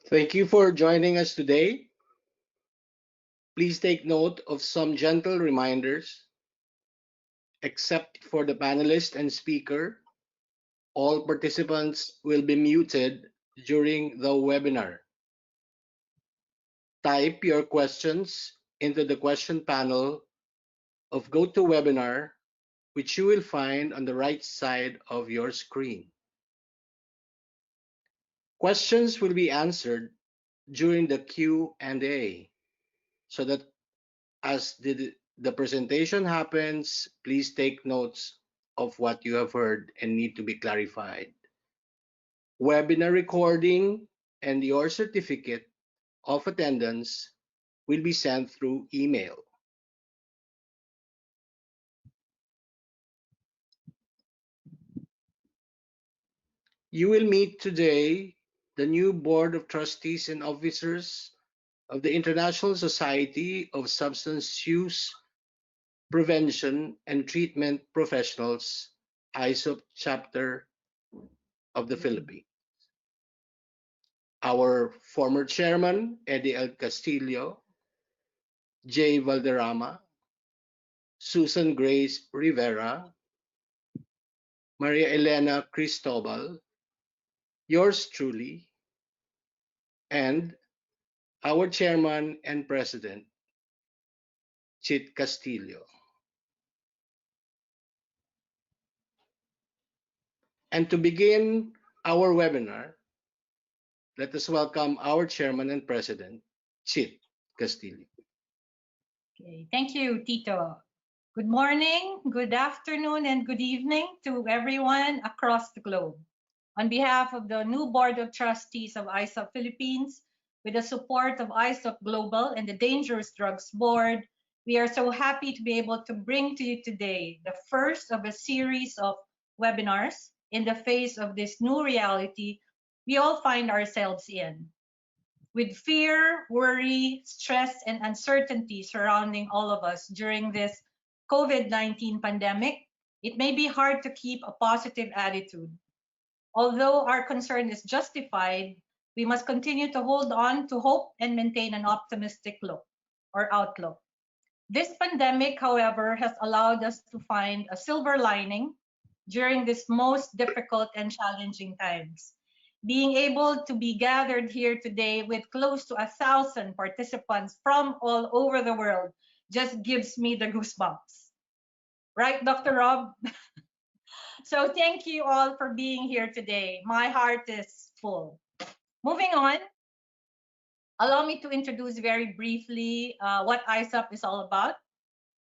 Thank you for joining us today. Please take note of some gentle reminders. Except for the panelist and speaker, all participants will be muted during the webinar. Type your questions into the question panel of GoToWebinar, which you will find on the right side of your screen. Questions will be answered during the Q&A, so that as the presentation happens, please take notes of what you have heard and need to be clarified. Webinar recording and your certificate of attendance will be sent through email. You will meet today the new Board of Trustees and Officers of the International Society of Substance Use Prevention and Treatment Professionals, ISSUP Chapter of the Philippines. Our former chairman, Eddie L. Castillo, Jay Valderrama, Susan Grace Rivera, Maria Elena Cristobal, yours truly, and our chairman and president, Chit Castillo. And to begin our webinar, let us welcome our chairman and president, Chit Castillo. Okay, thank you, Tito. Good morning, good afternoon, and good evening to everyone across the globe. On behalf of the new Board of Trustees of ISSUP Philippines, with the support of ISSUP Global and the Dangerous Drugs Board, we are so happy to be able to bring to you today the first of a series of webinars in the face of this new reality we all find ourselves in. With fear, worry, stress, and uncertainty surrounding all of us during this COVID-19 pandemic, it may be hard to keep a positive attitude. Although our concern is justified, we must continue to hold on to hope and maintain an optimistic outlook. This pandemic, however, has allowed us to find a silver lining during this most difficult and challenging times. Being able to be gathered here today with close to 1,000 participants from all over the world just gives me the goosebumps. Right, Dr. Rob? So thank you all for being here today. My heart is full. Moving on, allow me to introduce very briefly what ISSUP is all about.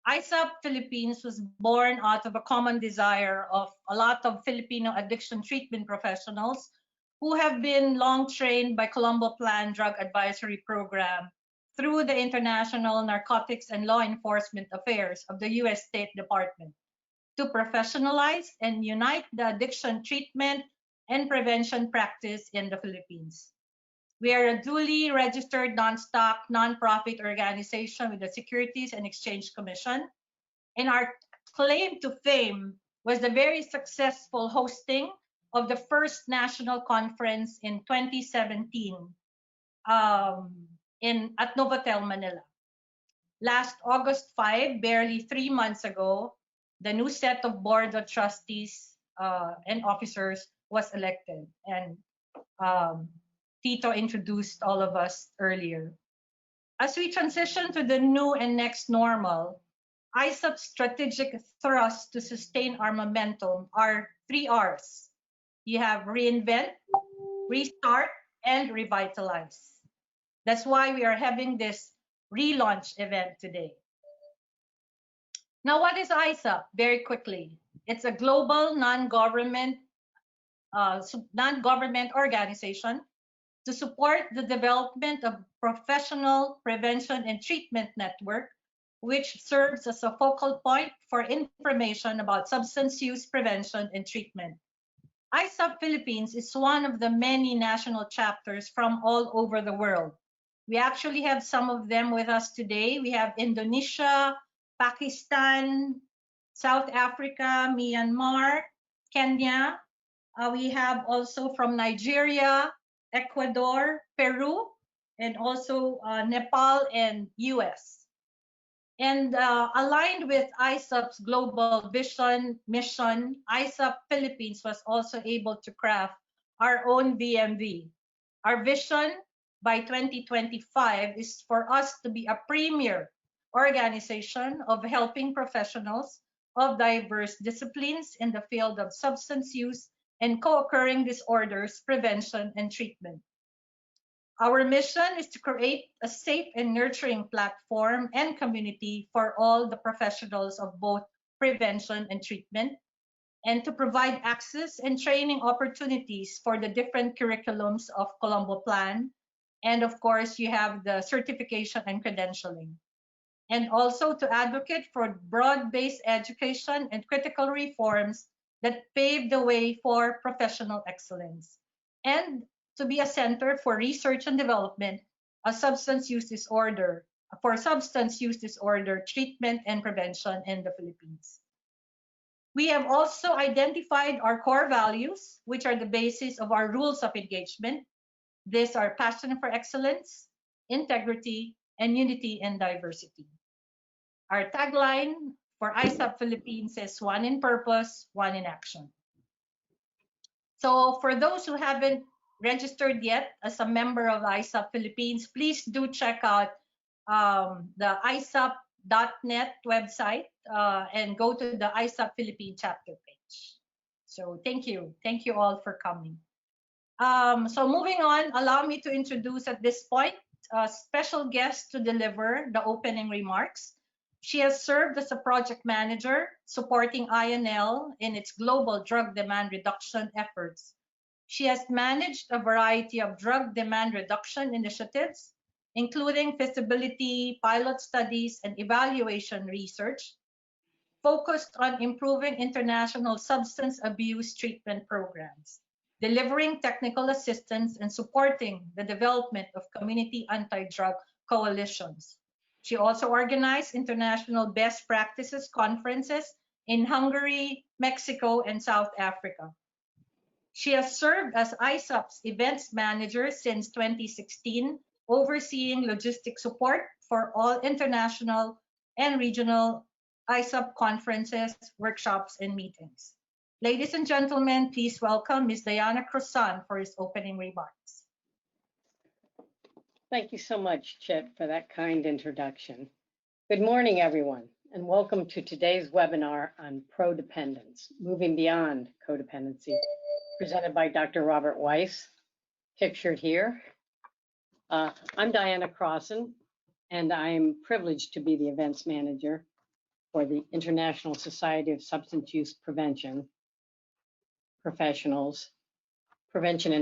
ISSUP Philippines was born out of a common desire of a lot of Filipino addiction treatment professionals who have been long trained by Colombo Plan Drug Advisory Program through the International Narcotics and Law Enforcement Affairs of the U.S. State Department to professionalize and unite the addiction treatment and prevention practice in the Philippines. We are a duly registered non-stock, non-profit organization with the Securities and Exchange Commission, and our claim to fame was the very successful hosting of the first national conference in 2017 at Novotel, Manila. Last August 5, barely 3 months ago, the new set of Board of Trustees and officers was elected, and Tito introduced all of us earlier. As we transition to the new and next normal, ISSUP's strategic thrust to sustain our momentum are 3 R's. You have reinvent, restart, and revitalize. That's why we are having this relaunch event today. Now, what is ISSUP? Very quickly, it's a global non-government organization to support the development of professional prevention and treatment network, which serves as a focal point for information about substance use prevention and treatment. ISSUP Philippines is one of the many national chapters from all over the world. We actually have some of them with us today. We have Indonesia, Pakistan, South Africa, Myanmar, Kenya. We have also from Nigeria, Ecuador, Peru, and also Nepal and US. And aligned with ISSUP's global vision mission, ISSUP Philippines was also able to craft our own VMV. Our vision by 2025 is for us to be a premier organization of helping professionals of diverse disciplines in the field of substance use and co-occurring disorders prevention and treatment. Our mission is to create a safe and nurturing platform and community for all the professionals of both prevention and treatment, and to provide access and training opportunities for the different curriculums of Colombo Plan. And of course, you have the certification and credentialing. And also to advocate for broad-based education and critical reforms that pave the way for professional excellence. And to be a center for research and development of substance use disorder, for substance use disorder treatment and prevention in the Philippines. We have also identified our core values, which are the basis of our rules of engagement. These are passion for excellence, integrity, and unity and diversity. Our tagline for ISSUP Philippines is one in purpose, one in action. So for those who haven't registered yet as a member of ISSUP Philippines, please do check out the ISSUP.net website and go to the ISSUP Philippine chapter page. So thank you all for coming. So moving on, allow me to introduce at this point a special guest to deliver the opening remarks. She has served as a project manager supporting INL in its global drug demand reduction efforts. She has managed a variety of drug demand reduction initiatives, including feasibility, pilot studies, and evaluation research, focused on improving international substance abuse treatment programs, delivering technical assistance, and supporting the development of community anti-drug coalitions. She also organized international best practices conferences in Hungary, Mexico, and South Africa. She has served as ISSUP's events manager since 2016, overseeing logistic support for all international and regional ISSUP conferences, workshops, and meetings. Ladies and gentlemen, please welcome Ms. Diana Cruzan for his opening remarks. Thank you so much, Chit, for that kind introduction. Good morning, everyone, and welcome to today's webinar on Prodependence, Moving Beyond Codependency, presented by Dr. Robert Weiss, pictured here. I'm Diana Cruzan, and I'm privileged to be the events manager for the International Society of Substance Use Prevention and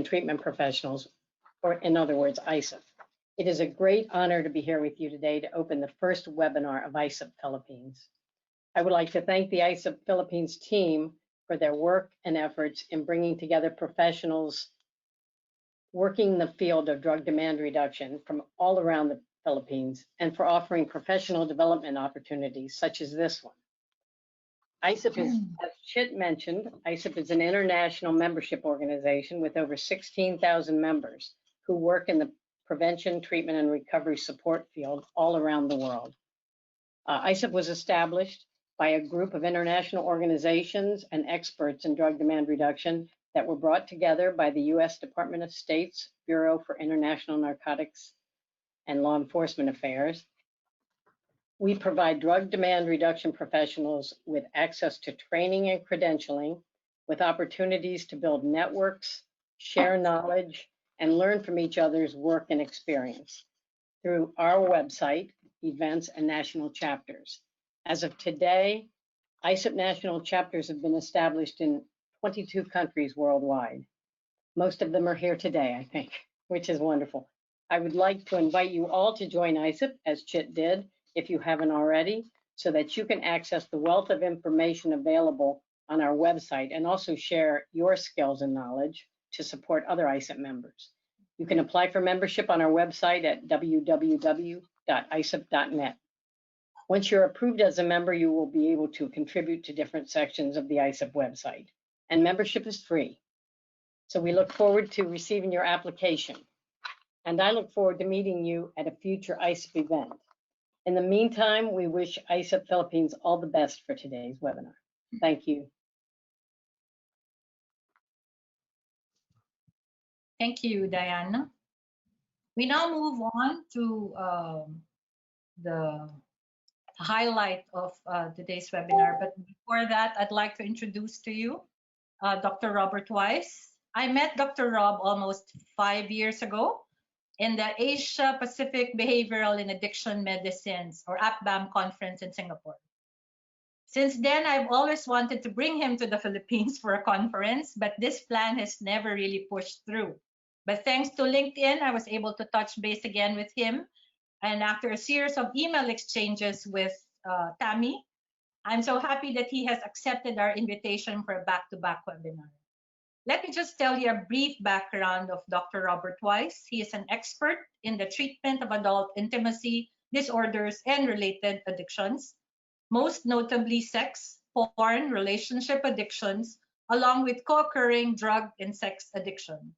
Treatment Professionals, or in other words, ISSUP. It is a great honor to be here with you today to open the first webinar of ISSUP Philippines. I would like to thank the ISSUP Philippines team for their work and efforts in bringing together professionals working in the field of drug demand reduction from all around the Philippines, and for offering professional development opportunities such as this one. ISSUP is, as Chit mentioned, ISSUP is an international membership organization with over 16,000 members who work in the prevention, treatment, and recovery support field all around the world. ISSUP was established by a group of international organizations and experts in drug demand reduction that were brought together by the U.S. Department of State's Bureau for International Narcotics and Law Enforcement Affairs. We provide drug demand reduction professionals with access to training and credentialing, with opportunities to build networks, share knowledge, and learn from each other's work and experience through our website, events, and national chapters. As of today, ISSUP national chapters have been established in 22 countries worldwide. Most of them are here today, I think, which is wonderful. I would like to invite you all to join ISSUP, as Chit did, if you haven't already, so that you can access the wealth of information available on our website and also share your skills and knowledge to support other ISSUP members. You can apply for membership on our website at www.issup.net. Once you're approved as a member, you will be able to contribute to different sections of the ISSUP website, and membership is free. So we look forward to receiving your application. And I look forward to meeting you at a future ISSUP event. In the meantime, we wish ISSUP Philippines all the best for today's webinar. Thank you. Thank you, Diana. We now move on to the highlight of today's webinar. But before that, I'd like to introduce to you Dr. Robert Weiss. I met Dr. Rob almost 5 years ago in the Asia Pacific Behavioral and Addiction Medicines, or APBAM conference in Singapore. Since then, I've always wanted to bring him to the Philippines for a conference, but this plan has never really pushed through. But thanks to LinkedIn, I was able to touch base again with him. And after a series of email exchanges with Tammy, I'm so happy that he has accepted our invitation for a back-to-back webinar. Let me just tell you a brief background of Dr. Robert Weiss. He is an expert in the treatment of adult intimacy disorders and related addictions, most notably sex, porn, relationship addictions, along with co-occurring drug and sex addiction.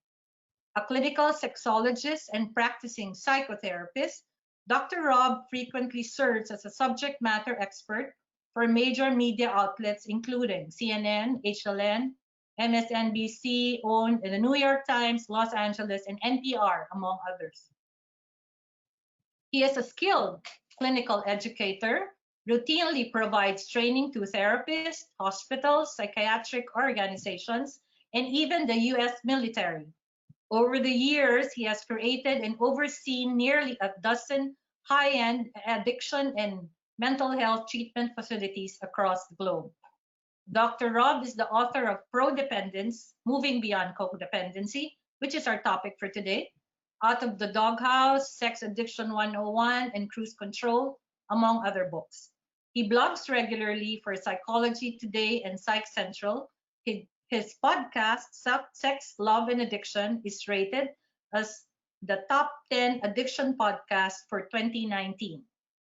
A clinical sexologist and practicing psychotherapist, Dr. Rob frequently serves as a subject matter expert for major media outlets including CNN, HLN, MSNBC, OWN, and the New York Times, Los Angeles, and NPR, among others. He is a skilled clinical educator, routinely provides training to therapists, hospitals, psychiatric organizations, and even the US military. Over the years, he has created and overseen nearly a dozen high-end addiction and mental health treatment facilities across the globe. Dr. Rob is the author of Prodependence, Moving Beyond Codependency, which is our topic for today, Out of the Doghouse, Sex Addiction 101, and Cruise Control, among other books. He blogs regularly for Psychology Today and Psych Central. His podcast, Sex, Love, and Addiction, is rated as the top 10 addiction podcast for 2019.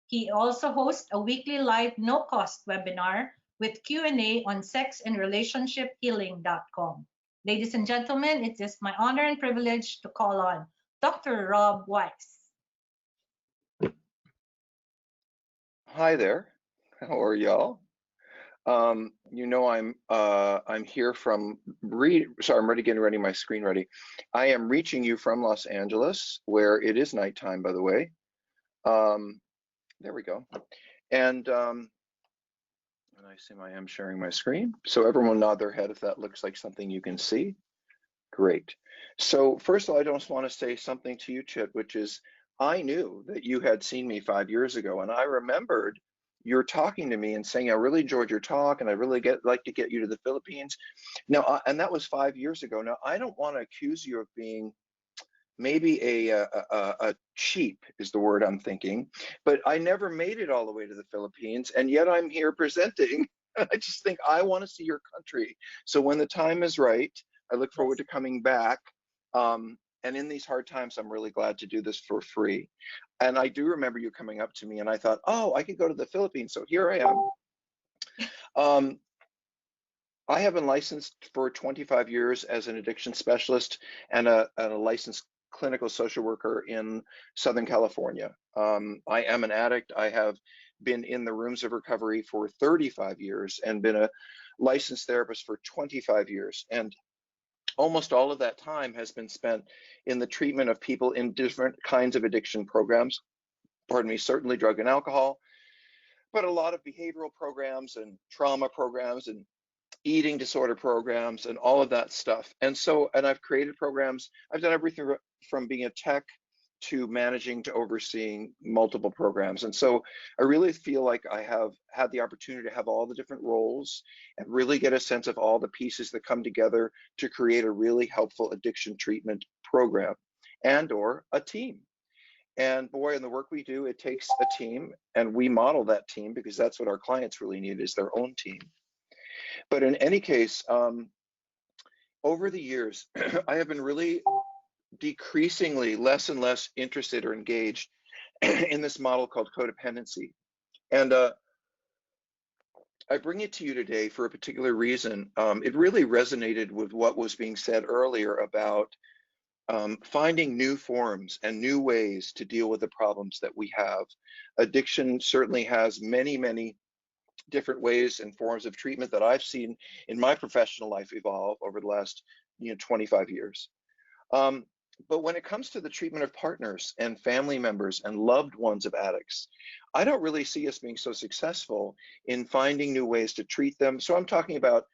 He also hosts a weekly live no-cost webinar with Q&A on sexandrelationshiphealing.com. Ladies and gentlemen, it is my honor and privilege to call on Dr. Rob Weiss. Hi there. How are y'all? You know, I'm here from sorry, I'm getting ready, my screen ready. I am reaching you from Los Angeles, where it is nighttime, by the way. There we go. And I assume I am sharing my screen. So everyone nod their head if that looks like something you can see. Great. So first of all, I just want to say something to you, Chit, which is I knew that you had seen me 5 years ago, and I remembered you're talking to me and saying, I really enjoyed your talk and I really like to get you to the Philippines. Now, and that was 5 years ago. Now, I don't want to accuse you of being maybe a cheap is the word I'm thinking, but I never made it all the way to the Philippines, and yet I'm here presenting. I just think I want to see your country. So when the time is right, I look forward to coming back. And in these hard times, I'm really glad to do this for free. And I do remember you coming up to me and I thought, oh, I could go to the Philippines. So here I am. I have been licensed for 25 years as an addiction specialist and a licensed clinical social worker in Southern California. I am an addict. I have been in the rooms of recovery for 35 years and been a licensed therapist for 25 years. And almost all of that time has been spent in the treatment of people in different kinds of addiction programs. Pardon me, certainly drug and alcohol, but a lot of behavioral programs and trauma programs and eating disorder programs and all of that stuff. And I've created programs. I've done everything from being a tech to managing to overseeing multiple programs. And so I really feel like I have had the opportunity to have all the different roles and really get a sense of all the pieces that come together to create a really helpful addiction treatment program and or a team. And boy, in the work we do, it takes a team, and we model that team because that's what our clients really need, is their own team. But in any case, over the years, I have been really decreasingly less and less interested or engaged in this model called codependency. And I bring it to you today for a particular reason. It really resonated with what was being said earlier about finding new forms and new ways to deal with the problems that we have. Addiction certainly has many, many different ways and forms of treatment that I've seen in my professional life evolve over the last 25 years. But when it comes to the treatment of partners and family members and loved ones of addicts, I don't really see us being so successful in finding new ways to treat them. So I'm talking about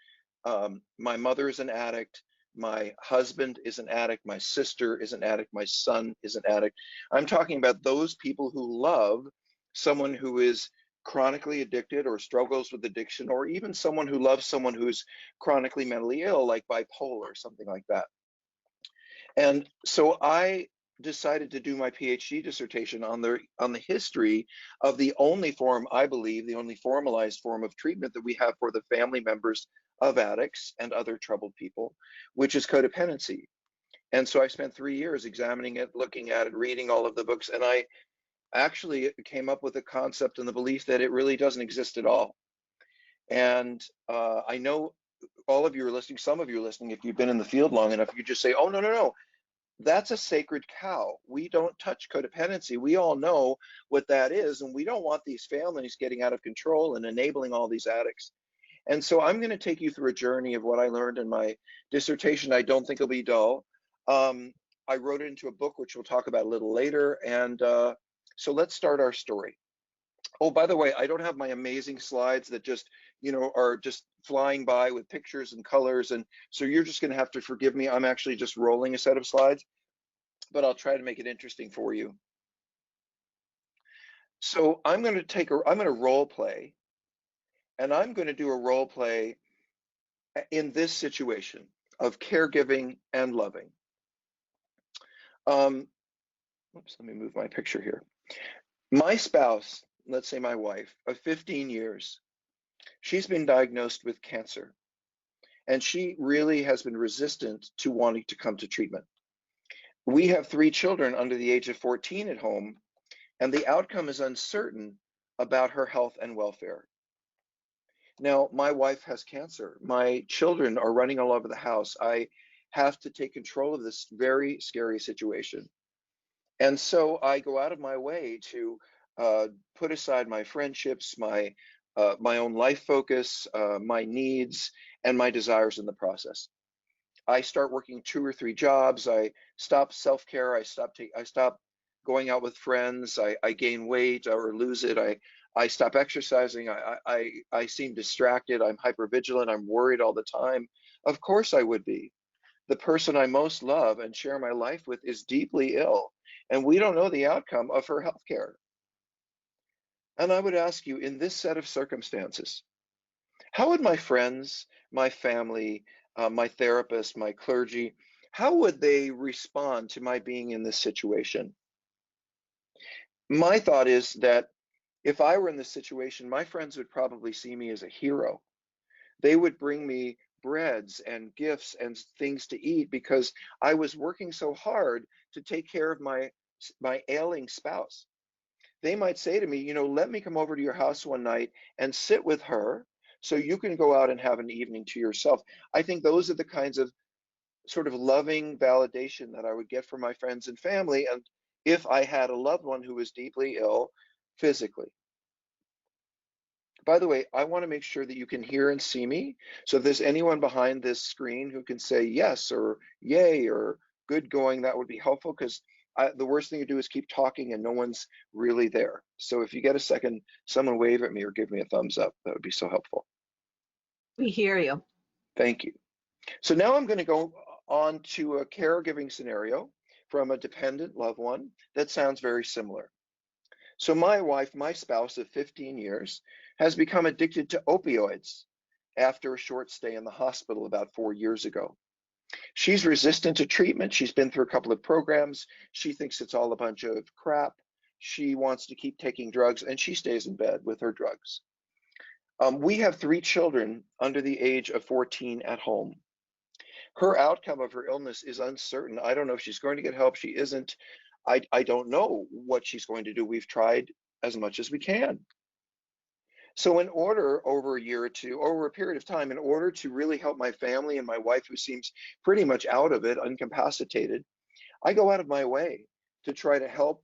my mother is an addict, my husband is an addict, my sister is an addict, my son is an addict. I'm talking about those people who love someone who is chronically addicted or struggles with addiction, or even someone who loves someone who's chronically mentally ill, like bipolar or something like that. And so I decided to do my PhD dissertation on the history of the only form, I believe, the only formalized form of treatment that we have for the family members of addicts and other troubled people, which is codependency. And so I spent 3 years examining it, looking at it, reading all of the books, and I actually came up with the concept and the belief that it really doesn't exist at all. And I know all of you are listening, some of you are listening, if you've been in the field long enough, you just say, oh, no, no, no. That's a sacred cow. We don't touch codependency. We all know what that is, and we don't want these families getting out of control and enabling all these addicts. And so I'm going to take you through a journey of what I learned in my dissertation. I don't think it'll be dull. I wrote it into a book, which we'll talk about a little later. And so let's start our story. Oh, by the way, I don't have my amazing slides that just, are just flying by with pictures and colors. And so you're just going to have to forgive me. I'm actually just rolling a set of slides, but I'll try to make it interesting for you. So I'm going to role play, and I'm going to do a role play in this situation of caregiving and loving. Oops, let me move my picture here. My spouse, let's say my wife, of 15 years, she's been diagnosed with cancer, and she really has been resistant to wanting to come to treatment. We have 3 children under the age of 14 at home, and the outcome is uncertain about her health and welfare. Now, my wife has cancer. My children are running all over the house. I have to take control of this very scary situation. And so I go out of my way to put aside my friendships, my own life focus, my needs, and my desires in the process. I start working 2 or 3 jobs. I stop self-care. I stop going out with friends. I gain weight or lose it. I stop exercising. I seem distracted. I'm hypervigilant. I'm worried all the time. Of course I would be. The person I most love and share my life with is deeply ill, and we don't know the outcome of her health care. And I would ask you, in this set of circumstances, how would my friends, my family, my therapist, my clergy, how would they respond to my being in this situation? My thought is that if I were in this situation, my friends would probably see me as a hero. They would bring me breads and gifts and things to eat because I was working so hard to take care of my ailing spouse. They might say to me, let me come over to your house one night and sit with her so you can go out and have an evening to yourself. I think those are the kinds of sort of loving validation that I would get from my friends and family, and if I had a loved one who was deeply ill physically. By the way, I want to make sure that you can hear and see me. So if there's anyone behind this screen who can say yes or yay or good going, that would be helpful, because the worst thing to do is keep talking and no one's really there. So if you get a second, someone wave at me or give me a thumbs up. That would be so helpful. We hear you. Thank you. So now I'm going to go on to a caregiving scenario from a dependent loved one that sounds very similar. So my wife, my spouse of 15 years, has become addicted to opioids after a short stay in the hospital about 4 years ago. She's resistant to treatment. She's been through a couple of programs. She thinks it's all a bunch of crap. She wants to keep taking drugs, and she stays in bed with her drugs. We have 3 children under the age of 14 at home. Her outcome of her illness is uncertain. I don't know if she's going to get help. She isn't. I don't know what she's going to do. We've tried as much as we can. So in order, over a year or two, over a period of time, in order to really help my family and my wife, who seems pretty much out of it, incapacitated, I go out of my way to try to help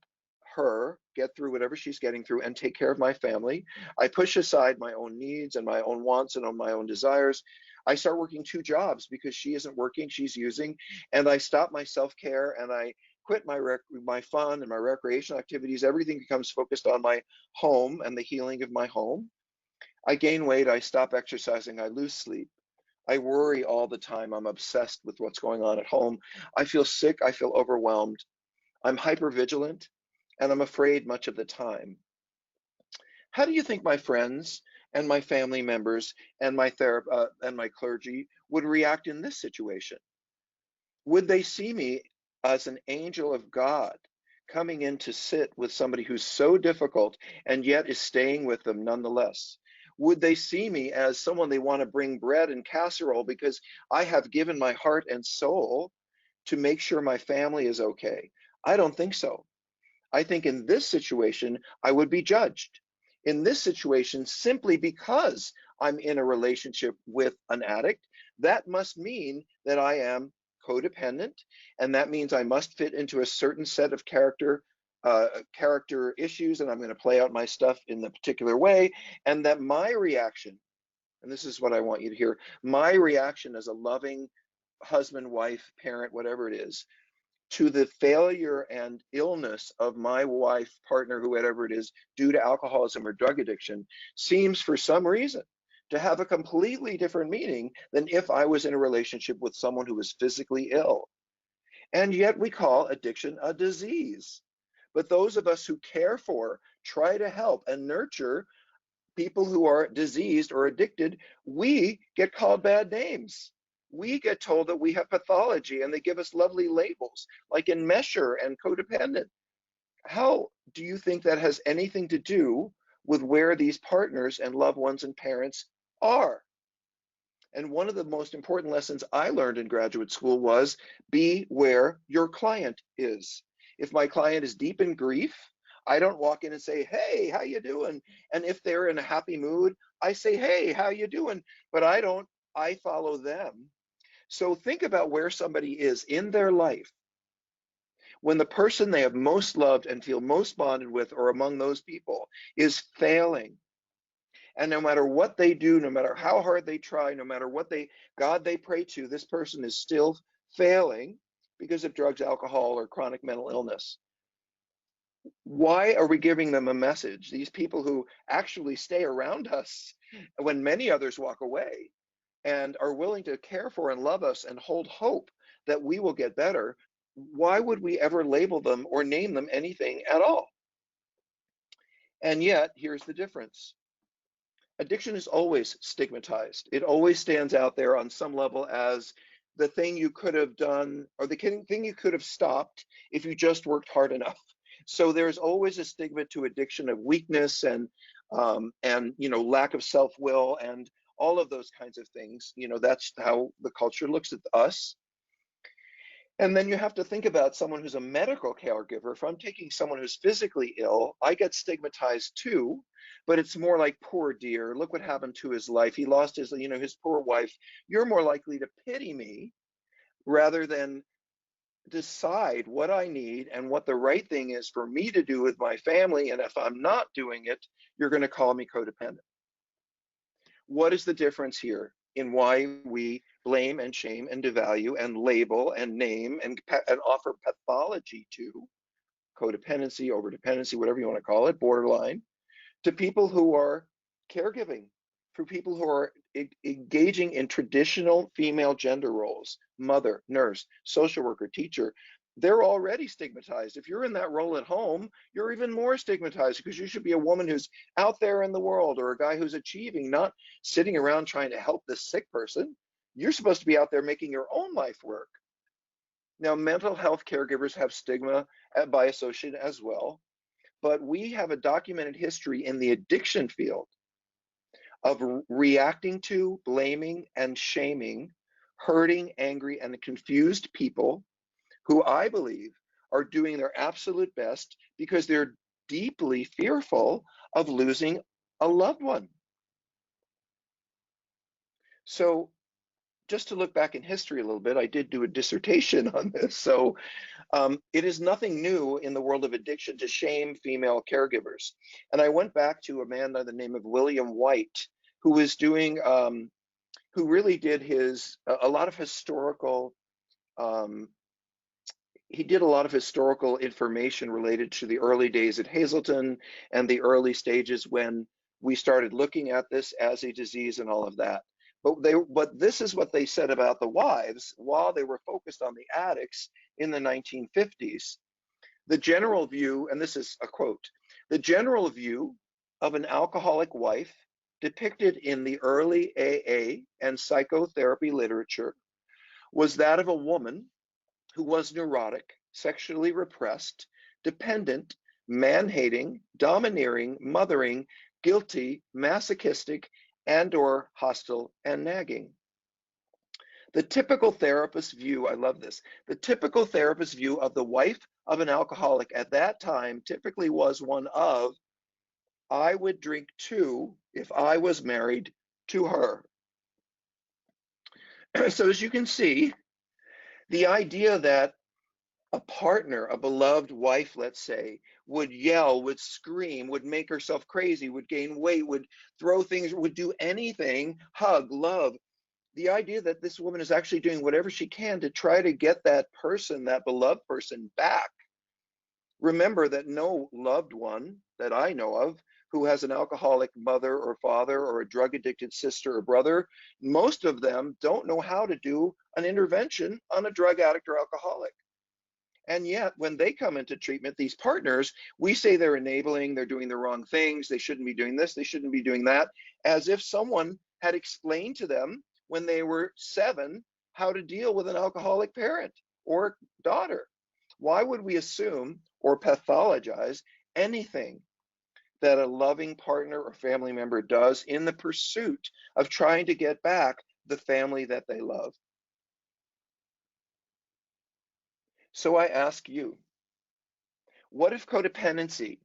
her get through whatever she's getting through and take care of my family. I push aside my own needs and my own wants and my own desires. I start working 2 jobs because she isn't working, she's using, and I stop my self-care and I quit my fun and my recreational activities. Everything becomes focused on my home and the healing of my home. I gain weight, I stop exercising, I lose sleep. I worry all the time. I'm obsessed with what's going on at home. I feel sick, I feel overwhelmed. I'm hypervigilant, and I'm afraid much of the time. How do you think my friends and my family members and my and my clergy would react in this situation? Would they see me as an angel of God coming in to sit with somebody who's so difficult and yet is staying with them nonetheless? Would they see me as someone they want to bring bread and casserole because I have given my heart and soul to make sure my family is okay? I don't think so. I think in this situation, I would be judged. In this situation, simply because I'm in a relationship with an addict, that must mean that I am codependent, and that means I must fit into a certain set of character issues, and I'm going to play out my stuff in a particular way, and that my reaction, and this is what I want you to hear, my reaction as a loving husband, wife, parent, whatever it is, to the failure and illness of my wife, partner, whoever it is, due to alcoholism or drug addiction, seems for some reason to have a completely different meaning than if I was in a relationship with someone who was physically ill. And yet we call addiction a disease. But those of us who care for, try to help and nurture people who are diseased or addicted, we get called bad names. We get told that we have pathology and they give us lovely labels like enmesher and codependent. How do you think that has anything to do with where these partners and loved ones and parents are? And one of the most important lessons I learned in graduate school was be where your client is. If my client is deep in grief, I don't walk in and say, "Hey, how you doing?" And if they're in a happy mood, I say, "Hey, how you doing?" But I follow them. So think about where somebody is in their life when the person they have most loved and feel most bonded with or among those people is failing. And no matter what they do, no matter how hard they try, no matter what God they pray to, this person is still failing because of drugs, alcohol, or chronic mental illness. Why are we giving them a message? These people who actually stay around us when many others walk away and are willing to care for and love us and hold hope that we will get better, why would we ever label them or name them anything at all? And yet, here's the difference. Addiction is always stigmatized. It always stands out there on some level as the thing you could have done or the thing you could have stopped if you just worked hard enough. So there's always a stigma to addiction of weakness and lack of self-will and all of those kinds of things. That's how the culture looks at us. And then you have to think about someone who's a medical caregiver. If I'm taking someone who's physically ill, I get stigmatized too, but it's more like, poor dear, look what happened to his life. He lost his poor wife. You're more likely to pity me rather than decide what I need and what the right thing is for me to do with my family. And if I'm not doing it, you're going to call me codependent. What is the difference here in why we blame and shame and devalue and label and name and offer pathology to codependency, overdependency, whatever you want to call it, borderline, to people who are caregiving, for people who are engaging in traditional female gender roles, mother, nurse, social worker, teacher? They're already stigmatized. If you're in that role at home, you're even more stigmatized because you should be a woman who's out there in the world or a guy who's achieving, not sitting around trying to help this sick person. You're supposed to be out there making your own life work. Now, mental health caregivers have stigma by association as well, but we have a documented history in the addiction field of reacting to, blaming, and shaming hurting, angry, and confused people who I believe are doing their absolute best because they're deeply fearful of losing a loved one. So just to look back in history a little bit, I did do a dissertation on this. So it is nothing new in the world of addiction to shame female caregivers. And I went back to a man by the name of William White, who was doing, who really did a lot of historical, he did a lot of historical information related to the early days at Hazleton and the early stages when we started looking at this as a disease and all of that. But this is what they said about the wives while they were focused on the addicts in the 1950s. The general view, and this is a quote, the general view of an alcoholic wife depicted in the early AA and psychotherapy literature was that of a woman who was neurotic, sexually repressed, dependent, man-hating, domineering, mothering, guilty, masochistic, and/or hostile and nagging. The typical therapist view, I love this, the typical therapist view of the wife of an alcoholic at that time typically was one of, I would drink too if I was married to her. So as you can see, the idea that a partner, a beloved wife, let's say, would yell, would scream, would make herself crazy, would gain weight, would throw things, would do anything, hug, love. The idea that this woman is actually doing whatever she can to try to get that person, that beloved person, back. Remember that no loved one that I know of who has an alcoholic mother or father or a drug addicted sister or brother, most of them don't know how to do an intervention on a drug addict or alcoholic. And yet, when they come into treatment, these partners, we say they're enabling, they're doing the wrong things, they shouldn't be doing this, they shouldn't be doing that, as if someone had explained to them when they were 7 how to deal with an alcoholic parent or daughter. Why would we assume or pathologize anything that a loving partner or family member does in the pursuit of trying to get back the family that they love? So I ask you, what if codependency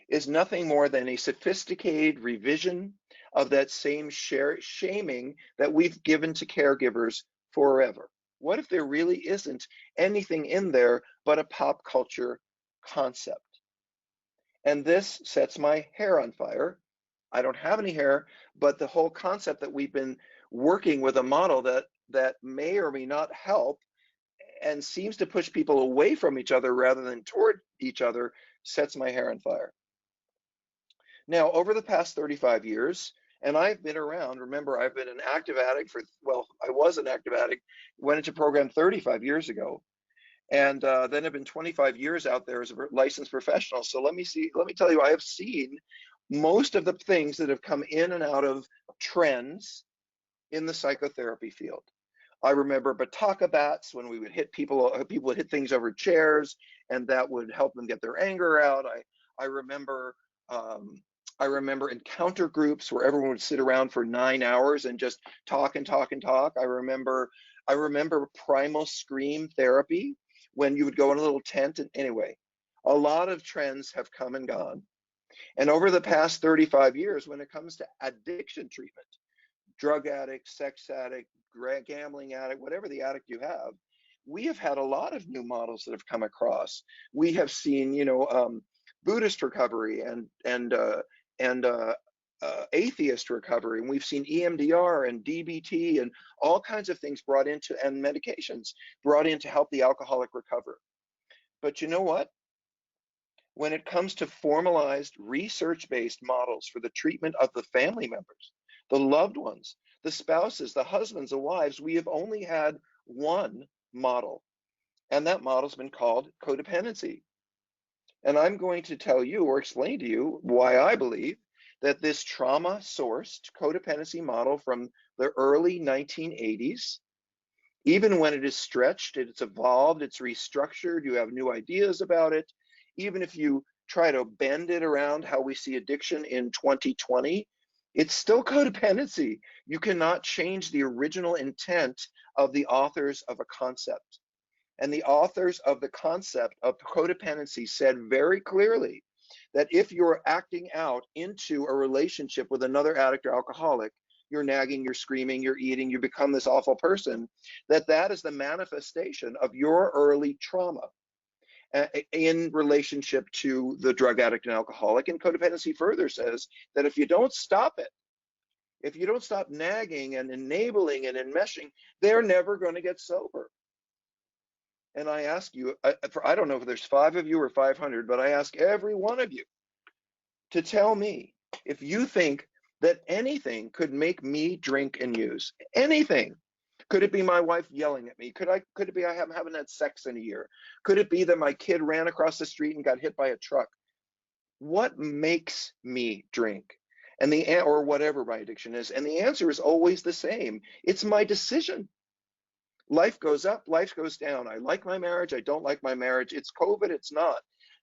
is nothing more than a sophisticated revision of that same shaming that we've given to caregivers forever? What if there really isn't anything in there but a pop culture concept? And this sets my hair on fire. I don't have any hair, but the whole concept that we've been working with a model that may or may not help and seems to push people away from each other rather than toward each other sets my hair on fire. Now, over the past 35 years, and I've been around, remember, I've been an active addict for, well, I was an active addict, went into program 35 years ago, and then I've been 25 years out there as a licensed professional. So let me tell you, I have seen most of the things that have come in and out of trends in the psychotherapy field. I remember bataka bats when we would hit people would hit things over chairs, and that would help them get their anger out. I remember encounter groups where everyone would sit around for 9 hours and just talk and talk and talk. I remember primal scream therapy when you would go in a little tent. And anyway, a lot of trends have come and gone. And over the past 35 years, when it comes to addiction treatment, drug addict, sex addict, gambling addict, whatever the addict you have, we have had a lot of new models that have come across. We have seen, Buddhist recovery and atheist recovery, and we've seen EMDR and DBT and all kinds of things brought into, and medications brought in to help the alcoholic recover. But you know what? When it comes to formalized research-based models for the treatment of the family members, the loved ones, the spouses, the husbands, the wives, we have only had one model, and that model's been called codependency. And I'm going to tell you or explain to you why I believe that this trauma-sourced codependency model from the early 1980s, even when it is stretched, it's evolved, it's restructured, you have new ideas about it, even if you try to bend it around how we see addiction in 2020, it's still codependency. You cannot change the original intent of the authors of a concept. And the authors of the concept of codependency said very clearly that if you're acting out into a relationship with another addict or alcoholic, you're nagging, you're screaming, you're eating, you become this awful person, that is the manifestation of your early trauma in relationship to the drug addict and alcoholic. And codependency further says that if you don't stop it, if you don't stop nagging and enabling and enmeshing, they're never going to get sober. And I ask you, I don't know if there's 5 of you or 500, but I ask every one of you to tell me if you think that anything could make me drink and use. Anything. Could it be my wife yelling at me? Could it be I haven't had sex in a year? Could it be that my kid ran across the street and got hit by a truck? What makes me drink? And or whatever my addiction is. And the answer is always the same. It's my decision. Life goes up, life goes down. I like my marriage, I don't like my marriage. It's COVID, it's not.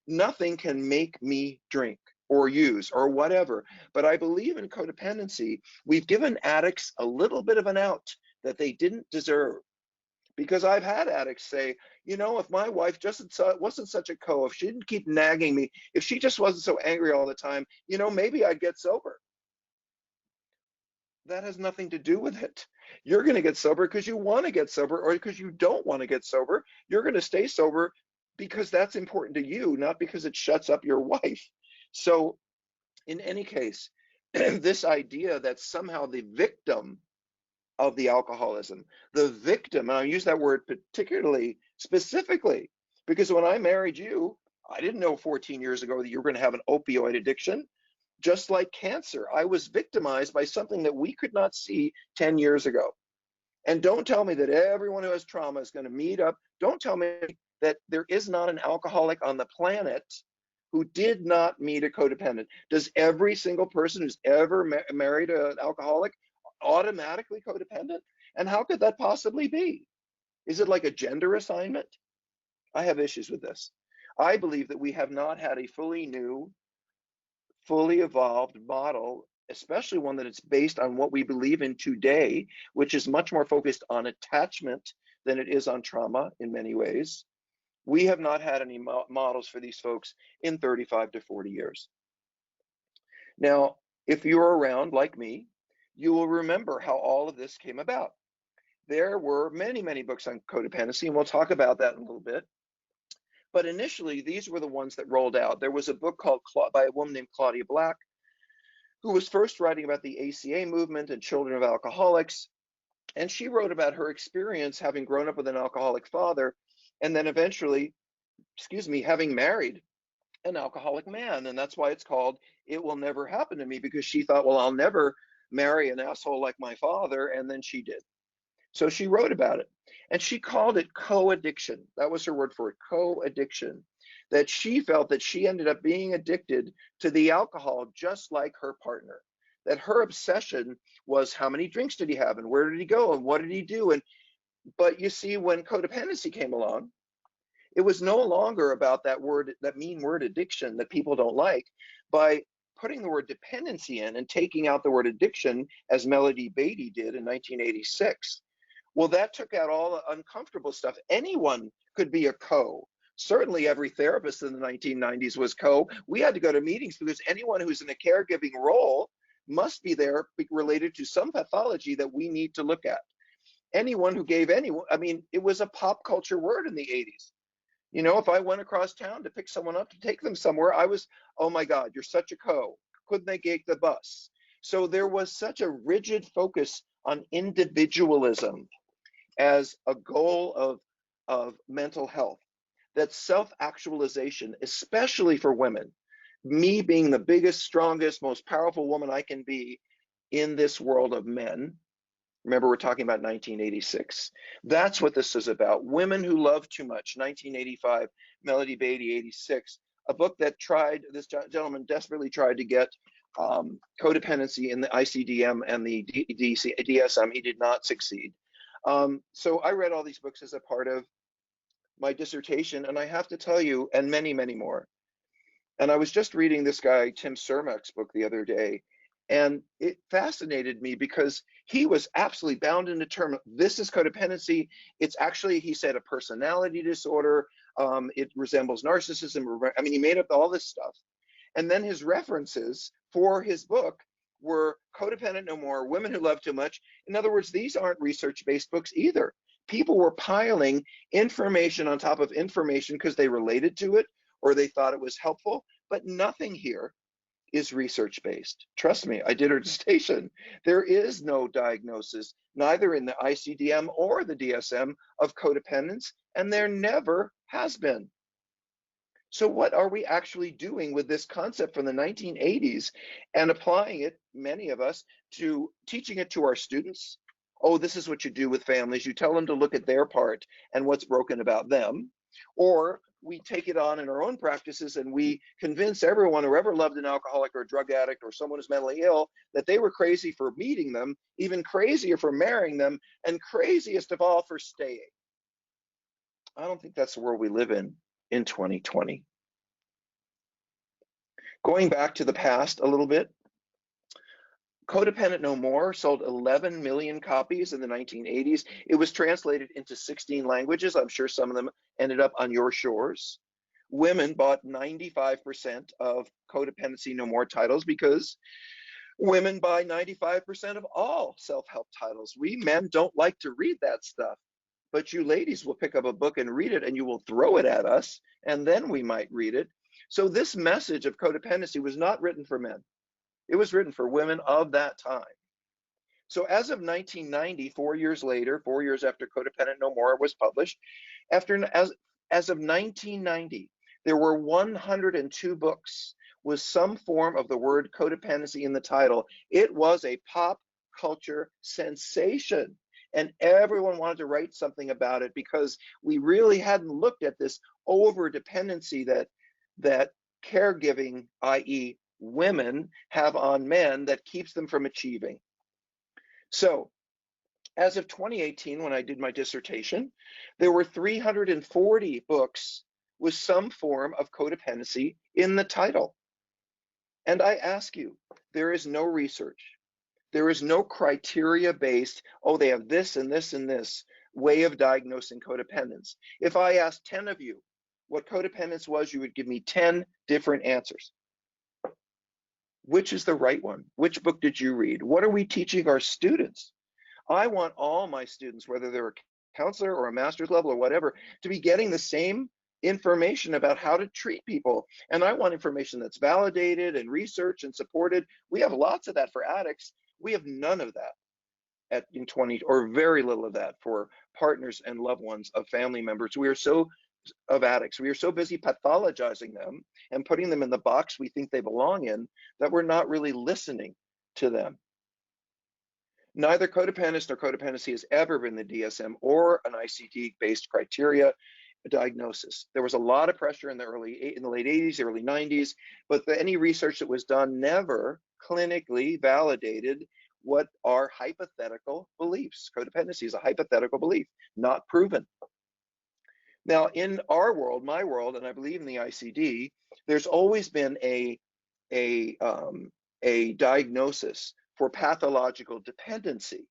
Nothing can make me drink or use or whatever. But I believe in codependency. We've given addicts a little bit of an out that they didn't deserve. Because I've had addicts say, you know, if my wife wasn't such a if she didn't keep nagging me, if she just wasn't so angry all the time, you know, maybe I'd get sober. That has nothing to do with it. You're going to get sober because you want to get sober, or because you don't want to get sober. You're going to stay sober because that's important to you, not because it shuts up your wife. So in any case, this idea that somehow the victim of the alcoholism, the victim, and I use that word particularly specifically because when I married you, I didn't know 14 years ago that you were going to have an opioid addiction. Just like cancer, I was victimized by something that we could not see 10 years ago. And don't tell me that everyone who has trauma is going to meet up. Don't tell me that there is not an alcoholic on the planet who did not meet a codependent. Does every single person who's ever married an alcoholic automatically codependent? And how could that possibly be? Is it like a gender assignment? I have issues with this. I believe that we have not had a fully new, fully evolved model, especially one that it's based on what we believe in today, which is much more focused on attachment than it is on trauma in many ways. We have not had any models for these folks in 35 to 40 years. Now, if you're around like me, you will remember how all of this came about. There were many, many books on codependency, and we'll talk about that in a little bit. But initially, these were the ones that rolled out. There was a book called by a woman named Claudia Black, who was first writing about the ACA movement and children of alcoholics. And she wrote about her experience having grown up with an alcoholic father, and then eventually, having married an alcoholic man. And that's why it's called It Will Never Happen to Me, because she thought, well, I'll never marry an asshole like my father. And then she did. So she wrote about it, and she called it co-addiction. That was her word for it, co-addiction. That she felt that she ended up being addicted to the alcohol just like her partner. That her obsession was how many drinks did he have and where did he go and what did he do? But you see, when codependency came along, it was no longer about that word, that mean word addiction that people don't like. By putting the word dependency in and taking out the word addiction, as Melody Beatty did in 1986, well, that took out all the uncomfortable stuff. Anyone could be a co. Certainly every therapist in the 1990s was co. We had to go to meetings because anyone who's in a caregiving role must be there related to some pathology that we need to look at. Anyone who gave anyone, I mean, it was a pop culture word in the 80s. You know, if I went across town to pick someone up to take them somewhere, I was, oh my God, you're such a co. Couldn't they take the bus? So there was such a rigid focus on individualism as a goal of mental health, that self-actualization, especially for women, me being the biggest, strongest, most powerful woman I can be in this world of men. Remember, we're talking about 1986. That's what this is about. Women Who Love Too Much, 1985, Melody Beatty, 86. A book that this gentleman desperately tried to get codependency in the ICD-10 and the DSM. He did not succeed. So I read all these books as a part of my dissertation, and I have to tell you, and many, many more. And I was just reading this guy, Tim Cermak's book the other day, and it fascinated me because he was absolutely bound and determined. This is codependency. It's actually, he said, a personality disorder. It resembles narcissism. I mean, he made up all this stuff. And then his references for his book were Codependent No More, Women Who Love Too Much. In other words, these aren't research-based books either. People were piling information on top of information because they related to it or they thought it was helpful, but nothing here is research-based. Trust me, I did her dissertation. There is no diagnosis, neither in the ICD-10 or the DSM, of codependence, and there never has been. So what are we actually doing with this concept from the 1980s and applying it, many of us, to teaching it to our students? Oh, this is what you do with families. You tell them to look at their part and what's broken about them. Or we take it on in our own practices and we convince everyone who ever loved an alcoholic or a drug addict or someone who's mentally ill that they were crazy for meeting them, even crazier for marrying them, and craziest of all for staying. I don't think that's the world we live in 2020. Going back to the past a little bit, Codependent No More sold 11 million copies in the 1980s. It was translated into 16 languages. I'm sure some of them ended up on your shores. Women bought 95% of Codependency No More titles because women buy 95% of all self-help titles. We men don't like to read that stuff. But you ladies will pick up a book and read it, and you will throw it at us, and then we might read it. So this message of codependency was not written for men. It was written for women of that time. So as of 1990, 4 years later, 4 years after Codependent No More was published, as of 1990, there were 102 books with some form of the word codependency in the title. It was a pop culture sensation. And everyone wanted to write something about it because we really hadn't looked at this over dependency that caregiving, i.e. women, have on men that keeps them from achieving. So as of 2018, when I did my dissertation, there were 340 books with some form of codependency in the title. And I ask you, there is no research. There is no criteria-based, oh, they have this and this and this way of diagnosing codependence. If I asked 10 of you what codependence was, you would give me 10 different answers. Which is the right one? Which book did you read? What are we teaching our students? I want all my students, whether they're a counselor or a master's level or whatever, to be getting the same information about how to treat people. And I want information that's validated and researched and supported. We have lots of that for addicts. We have none of that in 20, or very little of that for partners and loved ones of family members. We are so busy pathologizing them and putting them in the box we think they belong in that we're not really listening to them. Neither codependence nor codependency has ever been the DSM or an ICD-based criteria diagnosis. There was a lot of pressure in the late 80s, early 90s, but any research that was done never clinically validated what are hypothetical beliefs. Codependency is a hypothetical belief, not proven. Now, in our world, my world, and I believe in the ICD, there's always been a diagnosis for pathological dependency,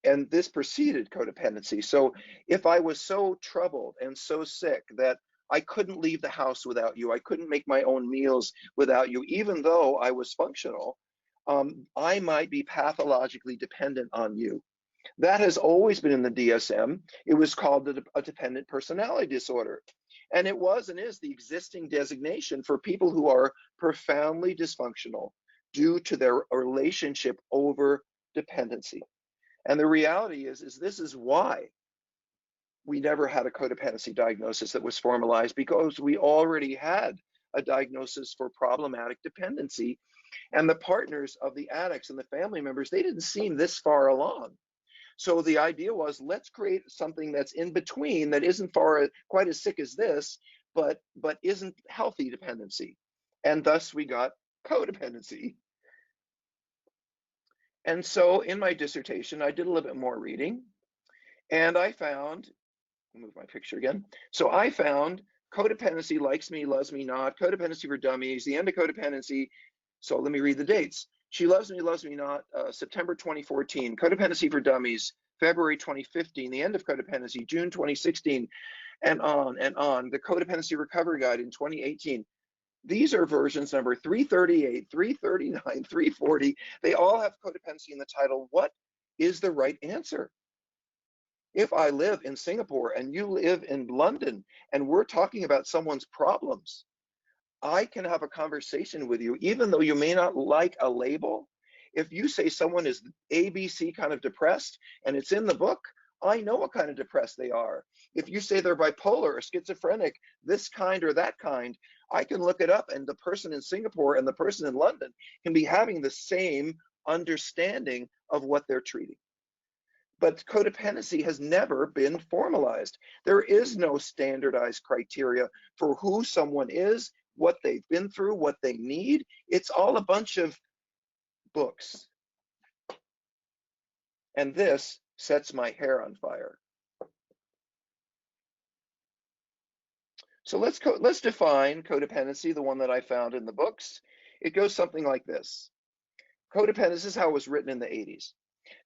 and this preceded codependency. So if I was so troubled and so sick that I couldn't leave the house without you, I couldn't make my own meals without you, even though I was functional, I might be pathologically dependent on you. That has always been in the DSM. It was called a dependent personality disorder. And it was and is the existing designation for people who are profoundly dysfunctional due to their relationship over dependency. And the reality is this is why we never had a codependency diagnosis that was formalized, because we already had a diagnosis for problematic dependency. And the partners of the addicts and the family members, they didn't seem this far along. So the idea was, let's create something that's in between, that isn't quite as sick as this, but isn't healthy dependency. And thus we got codependency. And so in my dissertation, I did a little bit more reading, and I found, I'll move my picture again. So I found Codependency, Likes Me, Loves Me Not, Codependency for Dummies, The End of Codependency. So let me read the dates. She Loves Me, Loves Me Not, September 2014. Codependency for Dummies, February 2015. The End of Codependency, June 2016, and on and on. The Codependency Recovery Guide in 2018. These are versions number 338, 339, 340. They all have codependency in the title. What is the right answer? If I live in Singapore and you live in London and we're talking about someone's problems, I can have a conversation with you, even though you may not like a label. If you say someone is ABC kind of depressed and it's in the book, I know what kind of depressed they are. If you say they're bipolar or schizophrenic, this kind or that kind, I can look it up, and the person in Singapore and the person in London can be having the same understanding of what they're treating. But codependency has never been formalized. There is no standardized criteria for who someone is, what they've been through, what they need. It's all a bunch of books. And this sets my hair on fire. So let's define codependency, the one that I found in the books. It goes something like this. Codependence is how it was written in the 80s.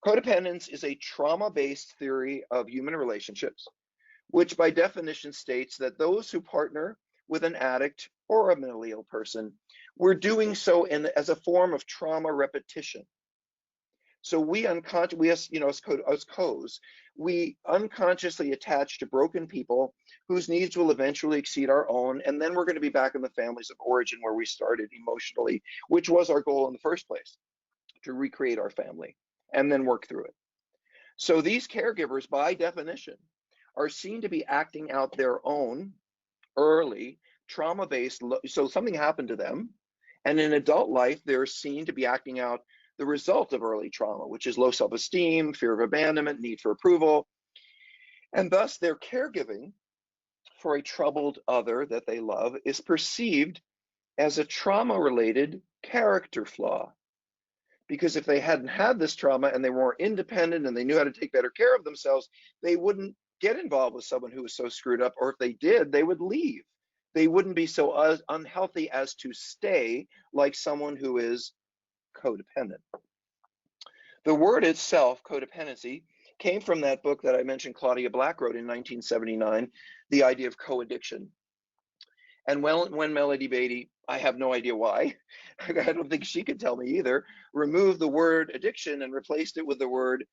Codependence is a trauma-based theory of human relationships, which by definition states that those who partner with an addict or a mentally ill person, we're doing so as a form of trauma repetition. So we as co's, we unconsciously attach to broken people whose needs will eventually exceed our own, and then we're going to be back in the families of origin where we started emotionally, which was our goal in the first place, to recreate our family and then work through it. So these caregivers, by definition, are seen to be acting out their own early trauma-based, so something happened to them, and in adult life, they're seen to be acting out the result of early trauma, which is low self-esteem, fear of abandonment, need for approval, and thus their caregiving for a troubled other that they love is perceived as a trauma-related character flaw. Because if they hadn't had this trauma and they were more independent and they knew how to take better care of themselves, they wouldn't get involved with someone who was so screwed up, or if they did, they would leave. They wouldn't be so unhealthy as to stay like someone who is codependent. The word itself, codependency, came from that book that I mentioned Claudia Black wrote in 1979, The Idea of Co-Addiction. And when Melody Beatty, I have no idea why, I don't think she could tell me either, removed the word addiction and replaced it with the word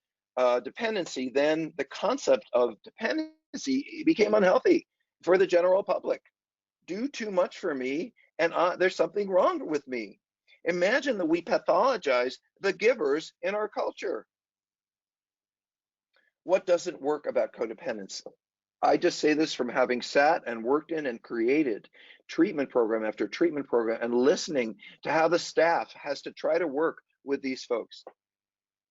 dependency, then the concept of dependency became unhealthy for the general public. Do too much for me, and there's something wrong with me. Imagine that we pathologize the givers in our culture. What doesn't work about codependence? I just say this from having sat and worked in and created treatment program after treatment program and listening to how the staff has to try to work with these folks.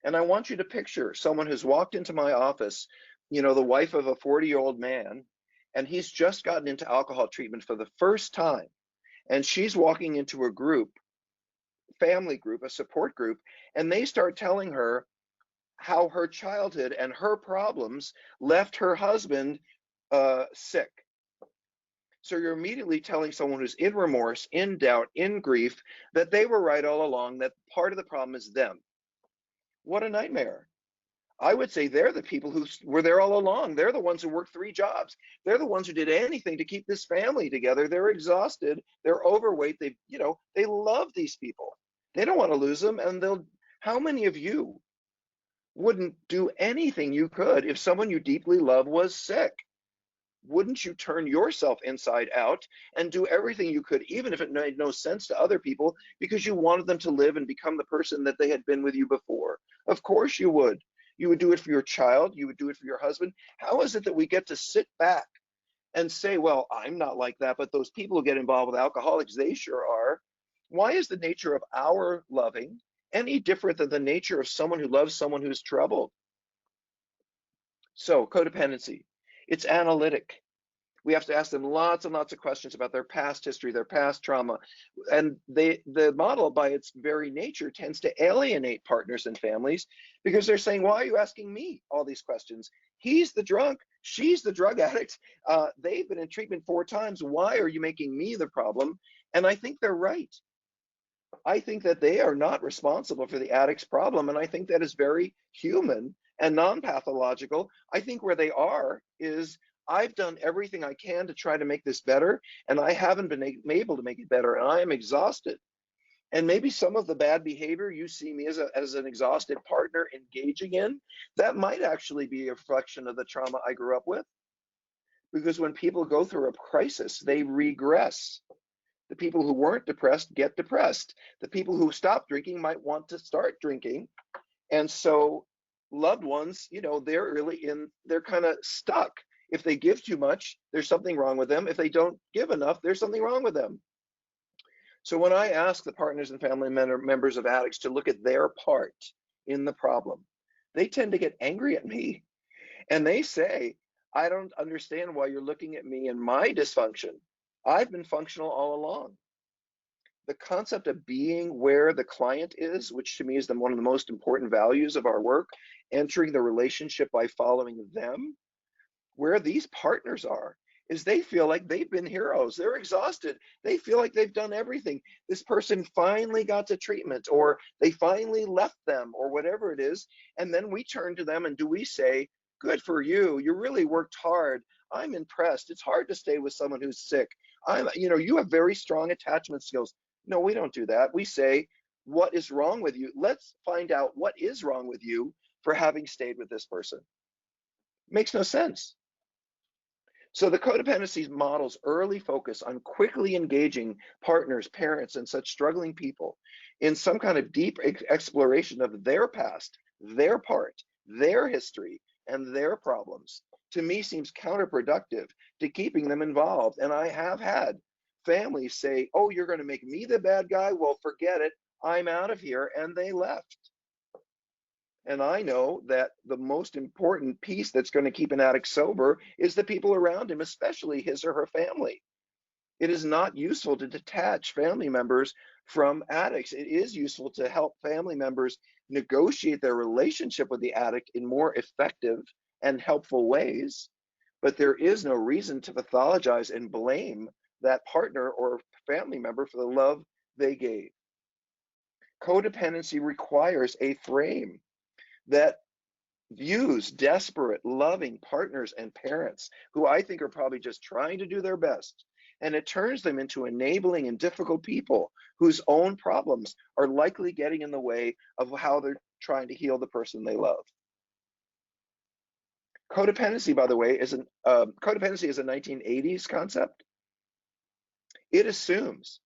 And I want you to picture someone who's walked into my office, the wife of a 40-year-old man, and he's just gotten into alcohol treatment for the first time. And she's walking into a group, family group, a support group, and they start telling her how her childhood and her problems left her husband sick. So you're immediately telling someone who's in remorse, in doubt, in grief, that they were right all along, that part of the problem is them. What a nightmare. I would say they're the people who were there all along. They're the ones who worked 3 jobs. They're the ones who did anything to keep this family together. They're exhausted. They're overweight. They love these people. They don't want to lose them. And how many of you wouldn't do anything you could if someone you deeply love was sick? Wouldn't you turn yourself inside out and do everything you could, even if it made no sense to other people, because you wanted them to live and become the person that they had been with you before? Of course you would. You would do it for your child. You would do it for your husband. How is it that we get to sit back and say, well, I'm not like that, but those people who get involved with alcoholics, they sure are? Why is the nature of our loving any different than the nature of someone who loves someone who's troubled? So codependency, it's analytic. We have to ask them lots and lots of questions about their past history, their past trauma. And the model, by its very nature, tends to alienate partners and families because they're saying, why are you asking me all these questions? He's the drunk. She's the drug addict. They've been in treatment 4 times. Why are you making me the problem? And I think they're right. I think that they are not responsible for the addict's problem. And I think that is very human and non-pathological. I think where they are is I've done everything I can to try to make this better, and I haven't been able to make it better, and I am exhausted. And maybe some of the bad behavior you see me as an exhausted partner engaging in, that might actually be a reflection of the trauma I grew up with. Because when people go through a crisis, they regress. The people who weren't depressed get depressed. The people who stopped drinking might want to start drinking. And so loved ones, you know, they're kind of stuck. If they give too much, there's something wrong with them. If they don't give enough, there's something wrong with them. So when I ask the partners and family members of addicts to look at their part in the problem, they tend to get angry at me. And they say, I don't understand why you're looking at me and my dysfunction. I've been functional all along. The concept of being where the client is, which to me is one of the most important values of our work, entering the relationship by following them, where these partners are, is they feel like they've been heroes. They're exhausted. They feel like they've done everything. This person finally got to treatment, or they finally left them, or whatever it is. And then we turn to them and do we say, good for you. You really worked hard. I'm impressed. It's hard to stay with someone who's sick. You have very strong attachment skills. No, we don't do that. We say, what is wrong with you? Let's find out what is wrong with you for having stayed with this person. Makes no sense. So the codependency model's early focus on quickly engaging partners, parents, and such struggling people in some kind of deep exploration of their past, their part, their history, and their problems, to me seems counterproductive to keeping them involved. And I have had families say, oh, you're going to make me the bad guy? Well, forget it. I'm out of here. And they left. And I know that the most important piece that's going to keep an addict sober is the people around him, especially his or her family. It is not useful to detach family members from addicts. It is useful to help family members negotiate their relationship with the addict in more effective and helpful ways. But there is no reason to pathologize and blame that partner or family member for the love they gave. Codependency requires a frame that views desperate, loving partners and parents who I think are probably just trying to do their best. And it turns them into enabling and difficult people whose own problems are likely getting in the way of how they're trying to heal the person they love. Codependency, by the way, is a 1980s concept. It assumes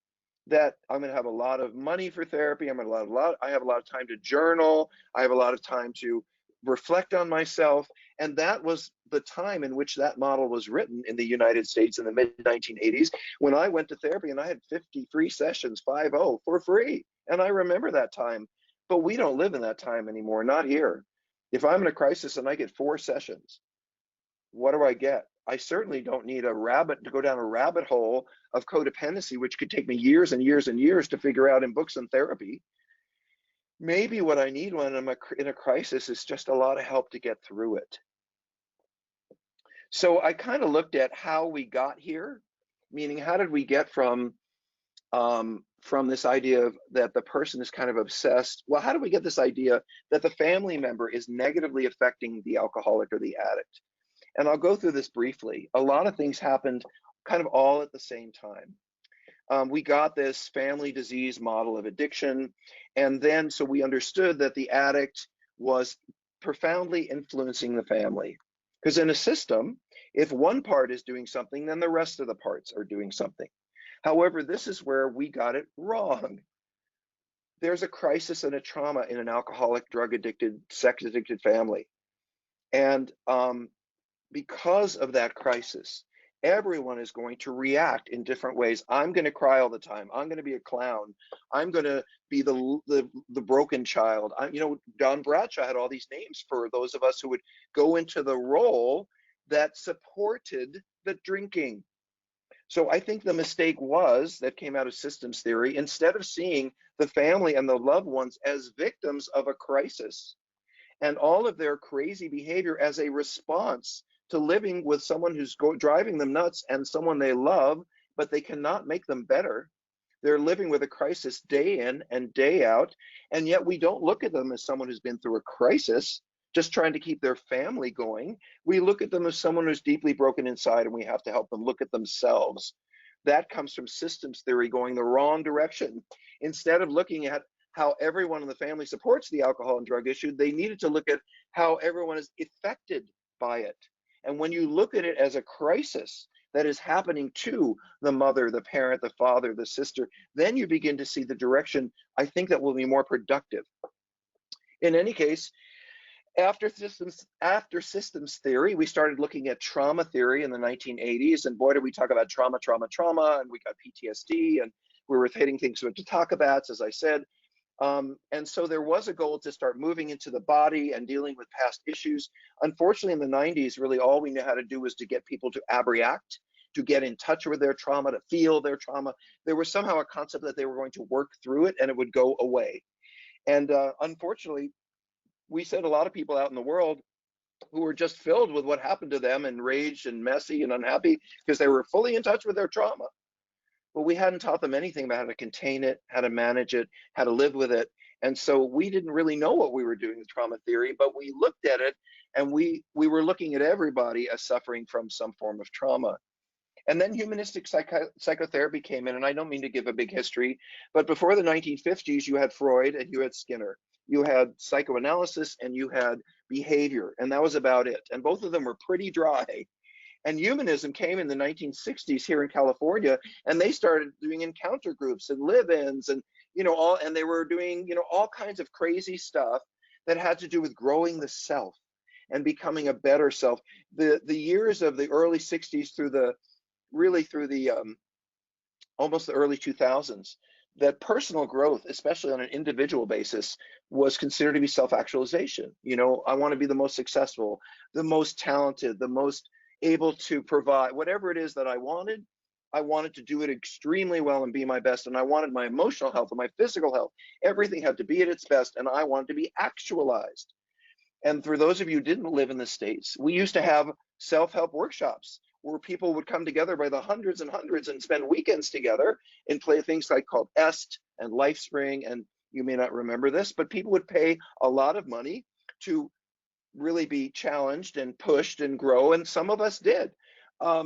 that I'm going to have a lot of money for therapy. I have a lot of time to journal. I have a lot of time to reflect on myself. And that was the time in which that model was written in the United States in the mid-1980s, when I went to therapy and I had 50 free sessions, 50, for free. And I remember that time. But we don't live in that time anymore, not here. If I'm in a crisis and I get 4 sessions, what do I get? I certainly don't need to go down a rabbit hole of codependency, which could take me years and years and years to figure out in books and therapy. Maybe what I need when I'm in a crisis is just a lot of help to get through it. So I kind of looked at how we got here, meaning how did we get from this idea of that the person is kind of obsessed. Well, how do we get this idea that the family member is negatively affecting the alcoholic or the addict? And I'll go through this briefly. A lot of things happened kind of all at the same time. We got this family disease model of addiction. And then so we understood that the addict was profoundly influencing the family. Because in a system, if one part is doing something, then the rest of the parts are doing something. However, this is where we got it wrong. There's a crisis and a trauma in an alcoholic, drug-addicted, sex-addicted family. And because of that crisis, everyone is going to react in different ways. I'm going to cry all the time. I'm going to be a clown. I'm going to be the broken child. Don Bradshaw had all these names for those of us who would go into the role that supported the drinking. So I think the mistake that came out of systems theory, instead of seeing the family and the loved ones as victims of a crisis and all of their crazy behavior as a response to living with someone who's driving them nuts and someone they love, but they cannot make them better. They're living with a crisis day in and day out, and yet we don't look at them as someone who's been through a crisis. just trying to keep their family going. We look at them as someone who's deeply broken inside, and we have to help them look at themselves. That comes from systems theory going the wrong direction. Instead of looking at how everyone in the family supports the alcohol and drug issue, they needed to look at how everyone is affected by it. And when you look at it as a crisis that is happening to the mother, the parent, the father, the sister, then you begin to see the direction, I think, that will be more productive. In any case, after systems theory, we started looking at trauma theory in the 1980s, and boy, did we talk about trauma, and we got PTSD, and we were hitting things with the Takabats, as I said. And so there was a goal to start moving into the body and dealing with past issues. Unfortunately, in the 90s, really all we knew how to do was to get people to abreact, to get in touch with their trauma, to feel their trauma. There was somehow a concept that they were going to work through it and it would go away. And unfortunately, we sent a lot of people out in the world who were just filled with what happened to them, enraged and messy and unhappy because they were fully in touch with their trauma. But we hadn't taught them anything about how to contain it, how to manage it, how to live with it. And so we didn't really know what we were doing with trauma theory, but we looked at it and we were looking at everybody as suffering from some form of trauma. And then humanistic psychotherapy came in, and I don't mean to give a big history, but before the 1950s, you had Freud and you had Skinner. You had psychoanalysis and you had behavior, and that was about it. And both of them were pretty dry. And humanism came in the 1960s here in California, and they started doing encounter groups and live-ins, and and they were doing all kinds of crazy stuff that had to do with growing the self and becoming a better self. The years of the early 60s through the almost the early 2000s, that personal growth, especially on an individual basis, was considered to be self-actualization. I want to be the most successful, the most talented, the most able to provide whatever it is that I wanted to do it extremely well and be my best. And I wanted my emotional health and my physical health, everything had to be at its best, and I wanted to be actualized. And for those of you who didn't live in the States, we used to have self-help workshops where people would come together by the hundreds and hundreds and spend weekends together and play things like called EST and LifeSpring. And you may not remember this, but people would pay a lot of money to really be challenged and pushed and grow, and some of us did.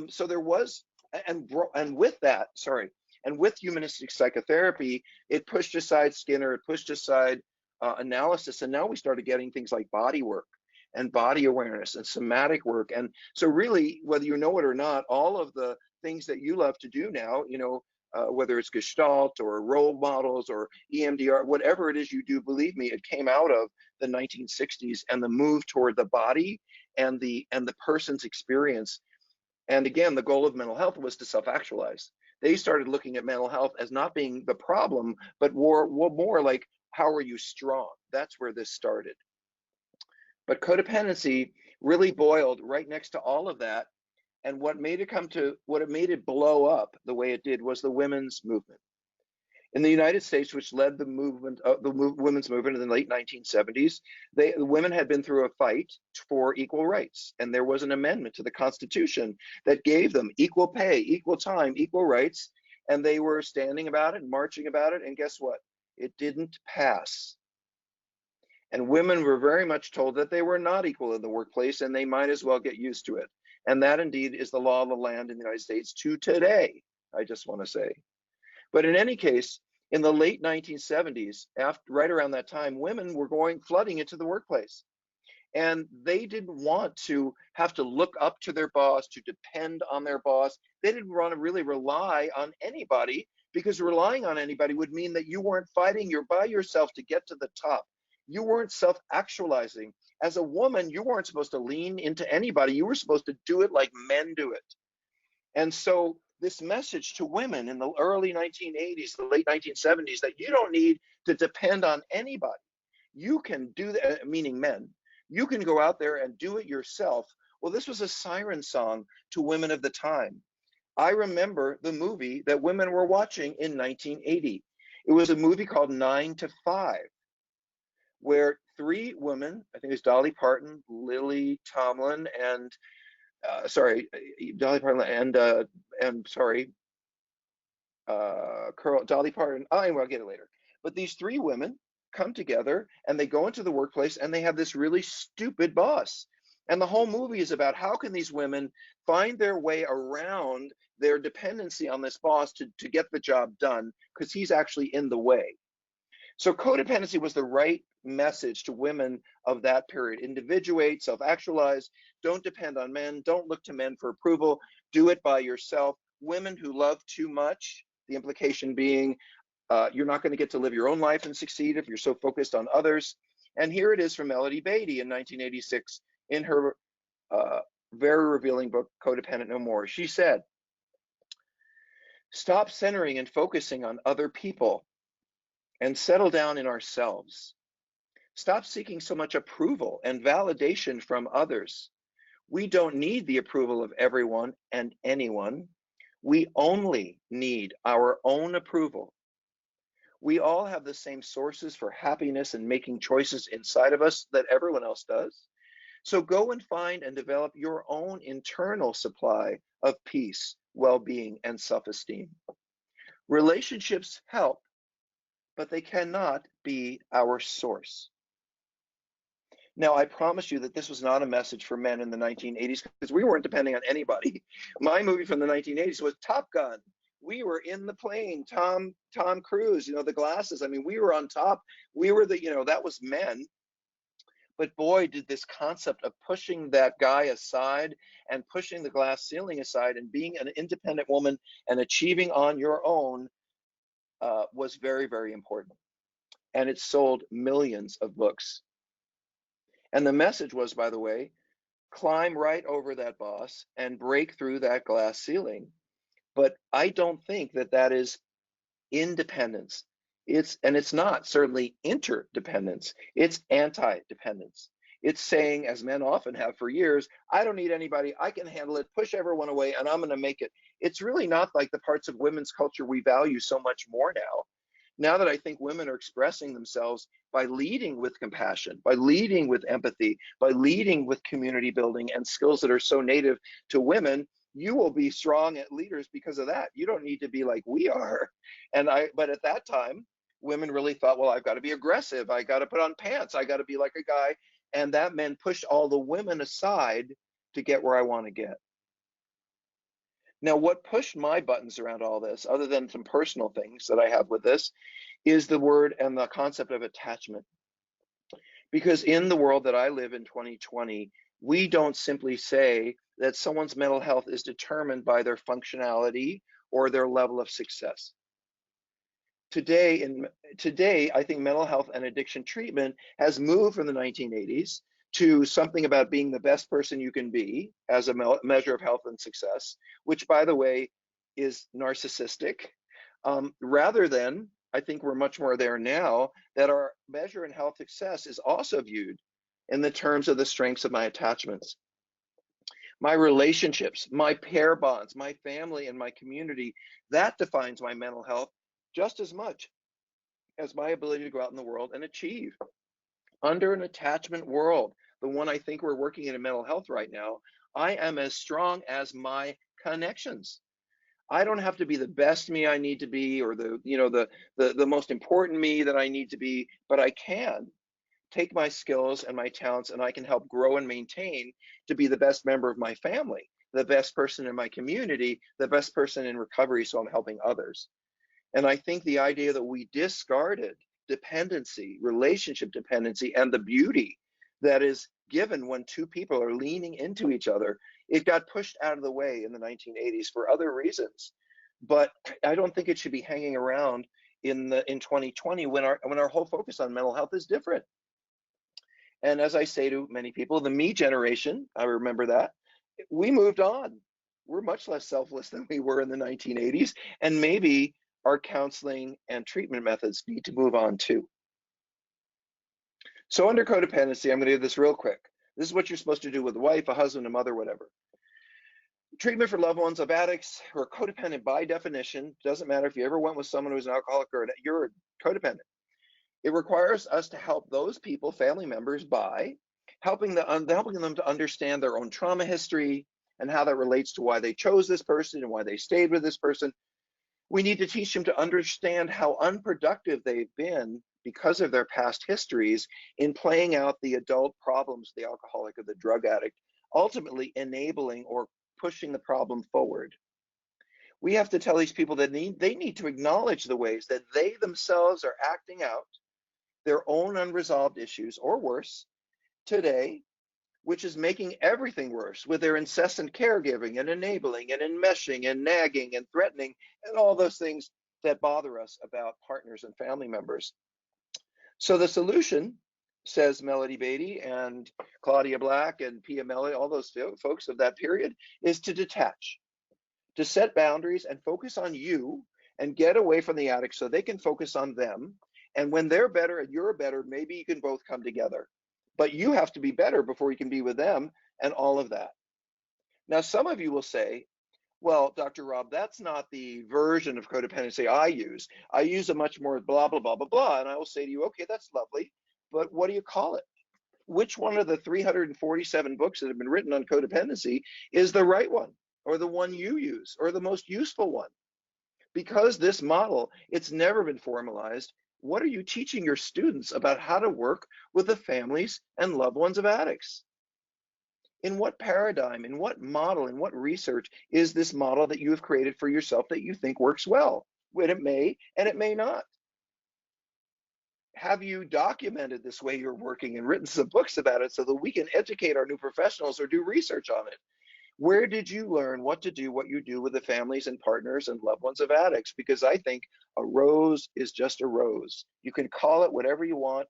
So there was, and with humanistic psychotherapy, it pushed aside Skinner, it pushed aside analysis, and now we started getting things like body work and body awareness and somatic work. And so really, whether you know it or not, all of the things that you love to do now, whether it's Gestalt or role models or EMDR, whatever it is you do, believe me, it came out of the 1960s and the move toward the body and the person's experience. And again, the goal of mental health was to self-actualize. They started looking at mental health as not being the problem, but more like, how are you strong? That's where this started. But codependency really boiled right next to all of that. And what made it blow up the way it did was the women's movement. In the United States, which led the women's movement in the late 1970s, the women had been through a fight for equal rights. And there was an amendment to the Constitution that gave them equal pay, equal time, equal rights. And they were standing about it, marching about it. And guess what? It didn't pass. And women were very much told that they were not equal in the workplace and they might as well get used to it. And that indeed is the law of the land in the United States to today, I just want to say. But in any case, in the late 1970s, right around that time, women were flooding into the workplace. And they didn't want to have to look up to their boss, to depend on their boss. They didn't want to really rely on anybody, because relying on anybody would mean that you weren't fighting by yourself to get to the top. You weren't self-actualizing. As a woman, you weren't supposed to lean into anybody. You were supposed to do it like men do it. And so this message to women in the early 1980s, the late 1970s, that you don't need to depend on anybody. You can do that, meaning men. You can go out there and do it yourself. Well, this was a siren song to women of the time. I remember the movie that women were watching in 1980. It was a movie called 9 to 5. Where three women, I think it was Dolly Parton, Lily Tomlin, and Dolly Parton Dolly Parton. Anyway, I'll get it later. But these three women come together and they go into the workplace and they have this really stupid boss. And the whole movie is about how can these women find their way around their dependency on this boss to get the job done, because he's actually in the way. So codependency was the right message to women of that period. Individuate, self-actualize, don't depend on men, don't look to men for approval, do it by yourself. Women who love too much, the implication being you're not going to get to live your own life and succeed if you're so focused on others. And here it is from Melody Beatty in 1986 in her very revealing book, Codependent No More. She said, "Stop centering and focusing on other people and settle down in ourselves. Stop seeking so much approval and validation from others. We don't need the approval of everyone and anyone. We only need our own approval. We all have the same sources for happiness and making choices inside of us that everyone else does. So go and find and develop your own internal supply of peace, well-being, and self-esteem. Relationships help, but they cannot be our source." Now, I promise you that this was not a message for men in the 1980s, because we weren't depending on anybody. My movie from the 1980s was Top Gun. We were in the plane, Tom Cruise, the glasses. I mean, we were on top. We were that was men. But boy, did this concept of pushing that guy aside and pushing the glass ceiling aside and being an independent woman and achieving on your own was very, very important. And it sold millions of books. And the message was, by the way, climb right over that boss and break through that glass ceiling. But I don't think that that is independence. It's not certainly interdependence. It's anti-dependence. It's saying, as men often have for years, I don't need anybody, I can handle it, push everyone away, and I'm going to make it. It's really not like the parts of women's culture we value so much more now. Now that I think women are expressing themselves by leading with compassion, by leading with empathy, by leading with community building and skills that are so native to women, you will be strong leaders because of that. You don't need to be like we are. But at that time, women really thought, well, I've got to be aggressive. I got to put on pants. I got to be like a guy. And that men pushed all the women aside to get where I want to get. Now, what pushed my buttons around all this, other than some personal things that I have with this, is the word and the concept of attachment. Because in the world that I live in 2020, we don't simply say that someone's mental health is determined by their functionality or their level of success. Today, I think mental health and addiction treatment has moved from the 1980s to something about being the best person you can be as a measure of health and success, which, by the way, is narcissistic, rather than, I think we're much more there now, that our measure in health success is also viewed in the terms of the strengths of my attachments, my relationships, my pair bonds, my family, and my community. That defines my mental health just as much as my ability to go out in the world and achieve. Under an attachment world, the one I think we're working in mental health right now, I am as strong as my connections. I don't have to be the best me I need to be, or the most important me that I need to be, but I can take my skills and my talents and I can help grow and maintain to be the best member of my family, the best person in my community, the best person in recovery, so I'm helping others. And I think the idea that we discarded dependency, relationship dependency, and the beauty that is given when two people are leaning into each other, it got pushed out of the way in the 1980s for other reasons. But I don't think it should be hanging around in 2020 when our whole focus on mental health is different. And as I say to many people, the me generation, I remember that, we moved on. We're much less selfless than we were in the 1980s, and maybe our counseling and treatment methods need to move on too. So under codependency, I'm going to do this real quick. This is what you're supposed to do with a wife, a husband, a mother, whatever. Treatment for loved ones of addicts who are codependent by definition. Doesn't matter if you ever went with someone who's an alcoholic or you're codependent. It requires us to help those people, family members, by helping them to understand their own trauma history and how that relates to why they chose this person and why they stayed with this person. We need to teach them to understand how unproductive they've been because of their past histories in playing out the adult problems, the alcoholic or the drug addict, ultimately enabling or pushing the problem forward. We have to tell these people that they need to acknowledge the ways that they themselves are acting out their own unresolved issues, or worse, today, which is making everything worse with their incessant caregiving and enabling and enmeshing and nagging and threatening and all those things that bother us about partners and family members. So the solution, says Melody Beatty and Claudia Black and Pia Melly, all those folks of that period, is to detach, to set boundaries and focus on you and get away from the addict so they can focus on them. And when they're better and you're better, maybe you can both come together. But you have to be better before you can be with them and all of that. Now, some of you will say, well, Dr. Rob, that's not the version of codependency I use. I use a much more blah, blah, blah, blah, blah. And I will say to you, okay, that's lovely, but what do you call it? Which one of the 347 books that have been written on codependency is the right one, or the one you use, or the most useful one? Because this model, it's never been formalized. What are you teaching your students about how to work with the families and loved ones of addicts? In what paradigm, in what model, in what research is this model that you have created for yourself that you think works well? When it may and it may not. Have you documented this way you're working and written some books about it so that we can educate our new professionals or do research on it? Where did you learn what to do, what you do with the families and partners and loved ones of addicts? Because I think a rose is just a rose. You can call it whatever you want,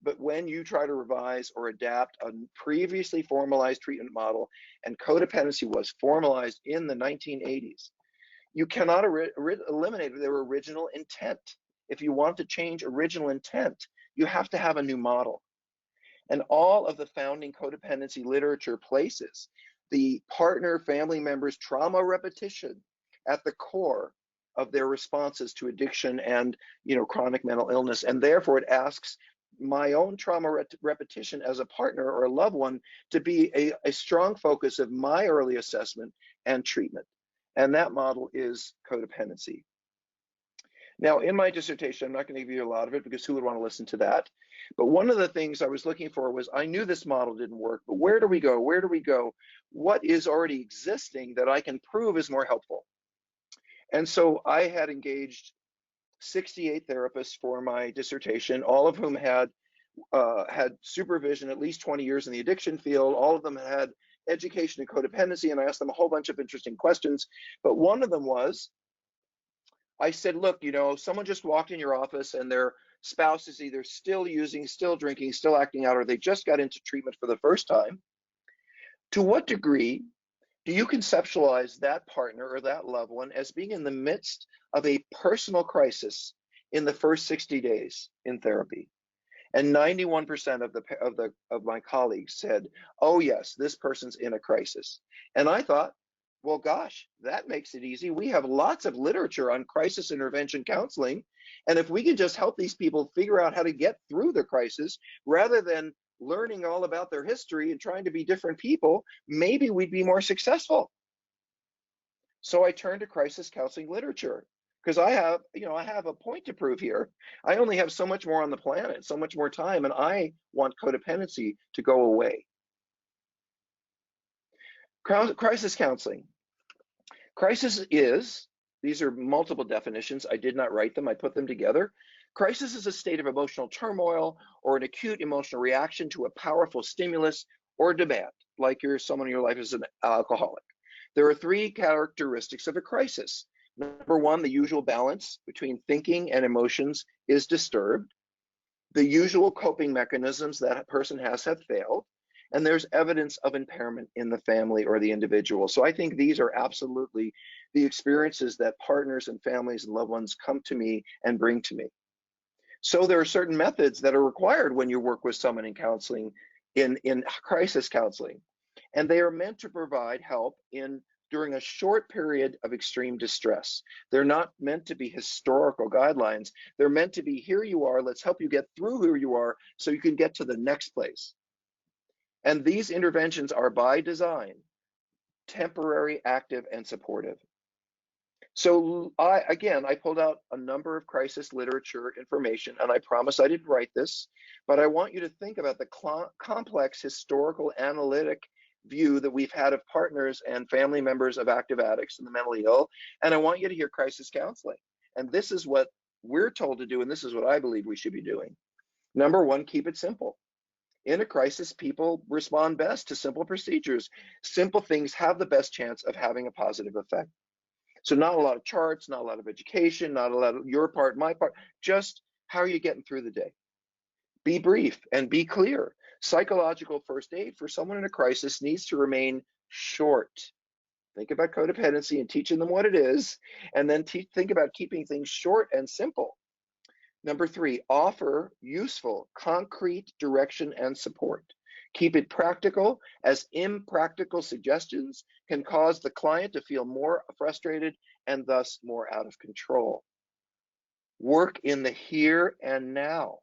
but when you try to revise or adapt a previously formalized treatment model, and codependency was formalized in the 1980s, you cannot eliminate their original intent. If you want to change original intent, you have to have a new model. And all of the founding codependency literature places the partner, family members' trauma repetition at the core of their responses to addiction and chronic mental illness. And therefore, it asks my own trauma repetition as a partner or a loved one to be a strong focus of my early assessment and treatment. And that model is codependency. Now, in my dissertation, I'm not going to give you a lot of it because who would want to listen to that? But one of the things I was looking for was, I knew this model didn't work, but where do we go? Where do we go? What is already existing that I can prove is more helpful? And so I had engaged 68 therapists for my dissertation, all of whom had supervision at least 20 years in the addiction field. All of them had education in codependency, and I asked them a whole bunch of interesting questions. But one of them was, I said, look, someone just walked in your office and their spouse is either still using, still drinking, still acting out, or they just got into treatment for the first time. To what degree do you conceptualize that partner or that loved one as being in the midst of a personal crisis in the first 60 days in therapy? And 91% of my colleagues said, oh yes, this person's in a crisis. And I thought, well, gosh, that makes it easy. We have lots of literature on crisis intervention counseling. And if we can just help these people figure out how to get through the crisis, rather than learning all about their history and trying to be different people, maybe we'd be more successful. So I turned to crisis counseling literature because I have a point to prove here. I only have so much more on the planet, so much more time, and I want codependency to go away. Crisis counseling. Crisis is, these are multiple definitions. I did not write them, I put them together. Crisis is a state of emotional turmoil or an acute emotional reaction to a powerful stimulus or demand, like someone in your life is an alcoholic. There are three characteristics of a crisis. Number one, the usual balance between thinking and emotions is disturbed. The usual coping mechanisms that a person has have failed. And there's evidence of impairment in the family or the individual. So I think these are absolutely the experiences that partners and families and loved ones come to me and bring to me. So there are certain methods that are required when you work with someone in counseling, in crisis counseling. And they are meant to provide help during a short period of extreme distress. They're not meant to be historical guidelines. They're meant to be, here you are, let's help you get through who you are so you can get to the next place. And these interventions are by design temporary, active, and supportive. So I pulled out a number of crisis literature information, and I promise I didn't write this, but I want you to think about the complex historical analytic view that we've had of partners and family members of active addicts and the mentally ill, and I want you to hear crisis counseling. And this is what we're told to do, and this is what I believe we should be doing. Number one, keep it simple. In a crisis, people respond best to simple procedures. Simple things have the best chance of having a positive effect. So not a lot of charts, not a lot of education, not a lot of your part, my part, just how are you getting through the day? Be brief and be clear. Psychological first aid for someone in a crisis needs to remain short. Think about codependency and teaching them what it is, and then think about keeping things short and simple. Number three, offer useful, concrete direction and support. Keep it practical, as impractical suggestions can cause the client to feel more frustrated and thus more out of control. Work in the here and now.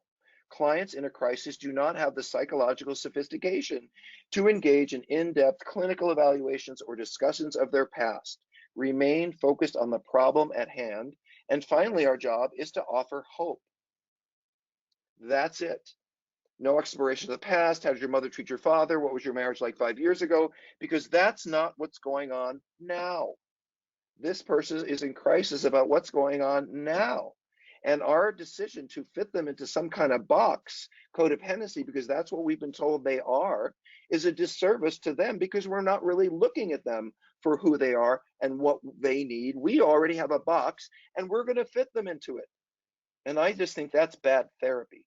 Clients in a crisis do not have the psychological sophistication to engage in in-depth clinical evaluations or discussions of their past. Remain focused on the problem at hand. And finally, our job is to offer hope. That's it. No exploration of the past. How did your mother treat your father? What was your marriage like 5 years ago? Because that's not what's going on now. This person is in crisis about what's going on now. And our decision to fit them into some kind of box, codependency, because that's what we've been told they are, is a disservice to them because we're not really looking at them for who they are and what they need. We already have a box and we're going to fit them into it. And I just think that's bad therapy.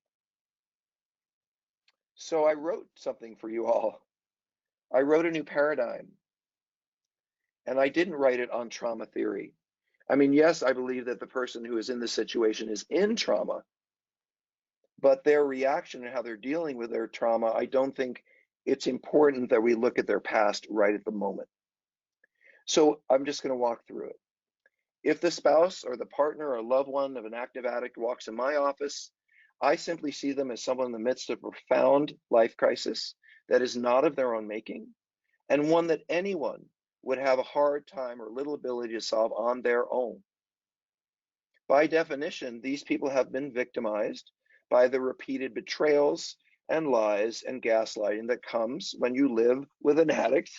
So I wrote something for you all. I wrote a new paradigm, and I didn't write it on trauma theory. I mean, yes, I believe that the person who is in this situation is in trauma, but their reaction and how they're dealing with their trauma, I don't think it's important that we look at their past right at the moment. So I'm just going to walk through it. If the spouse or the partner or loved one of an active addict walks in my office, I simply see them as someone in the midst of a profound life crisis that is not of their own making, and one that anyone would have a hard time or little ability to solve on their own. By definition, these people have been victimized by the repeated betrayals and lies and gaslighting that comes when you live with an addict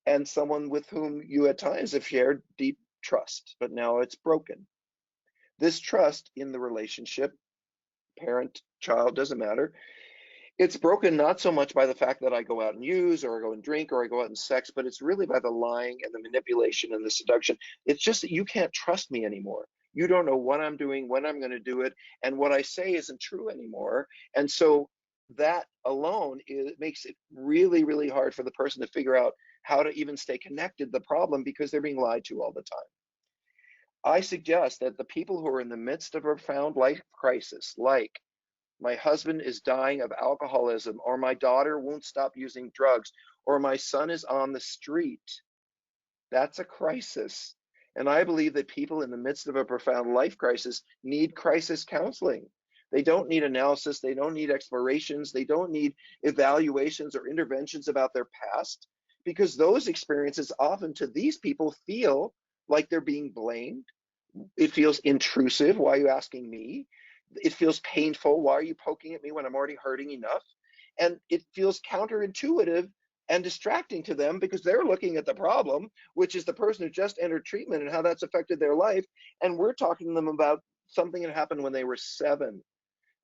and someone with whom you at times have shared deep trust, but now it's broken. This trust in the relationship, parent, child, doesn't matter. It's broken not so much by the fact that I go out and use, or I go and drink, or I go out and sex, but it's really by the lying and the manipulation and the seduction. It's just that you can't trust me anymore. You don't know what I'm doing, when I'm going to do it, and what I say isn't true anymore. And so that alone makes it really, really hard for the person to figure out how to even stay connected to the problem because they're being lied to all the time. I suggest that the people who are in the midst of a profound life crisis, like my husband is dying of alcoholism, or my daughter won't stop using drugs, or my son is on the street, that's a crisis. And I believe that people in the midst of a profound life crisis need crisis counseling. They don't need analysis. They don't need explorations. They don't need evaluations or interventions about their past, because those experiences often to these people feel like they're being blamed. It feels intrusive. Why are you asking me? It feels painful. Why are you poking at me when I'm already hurting enough? And it feels counterintuitive and distracting to them because they're looking at the problem, which is the person who just entered treatment and how that's affected their life. And we're talking to them about something that happened when they were 7.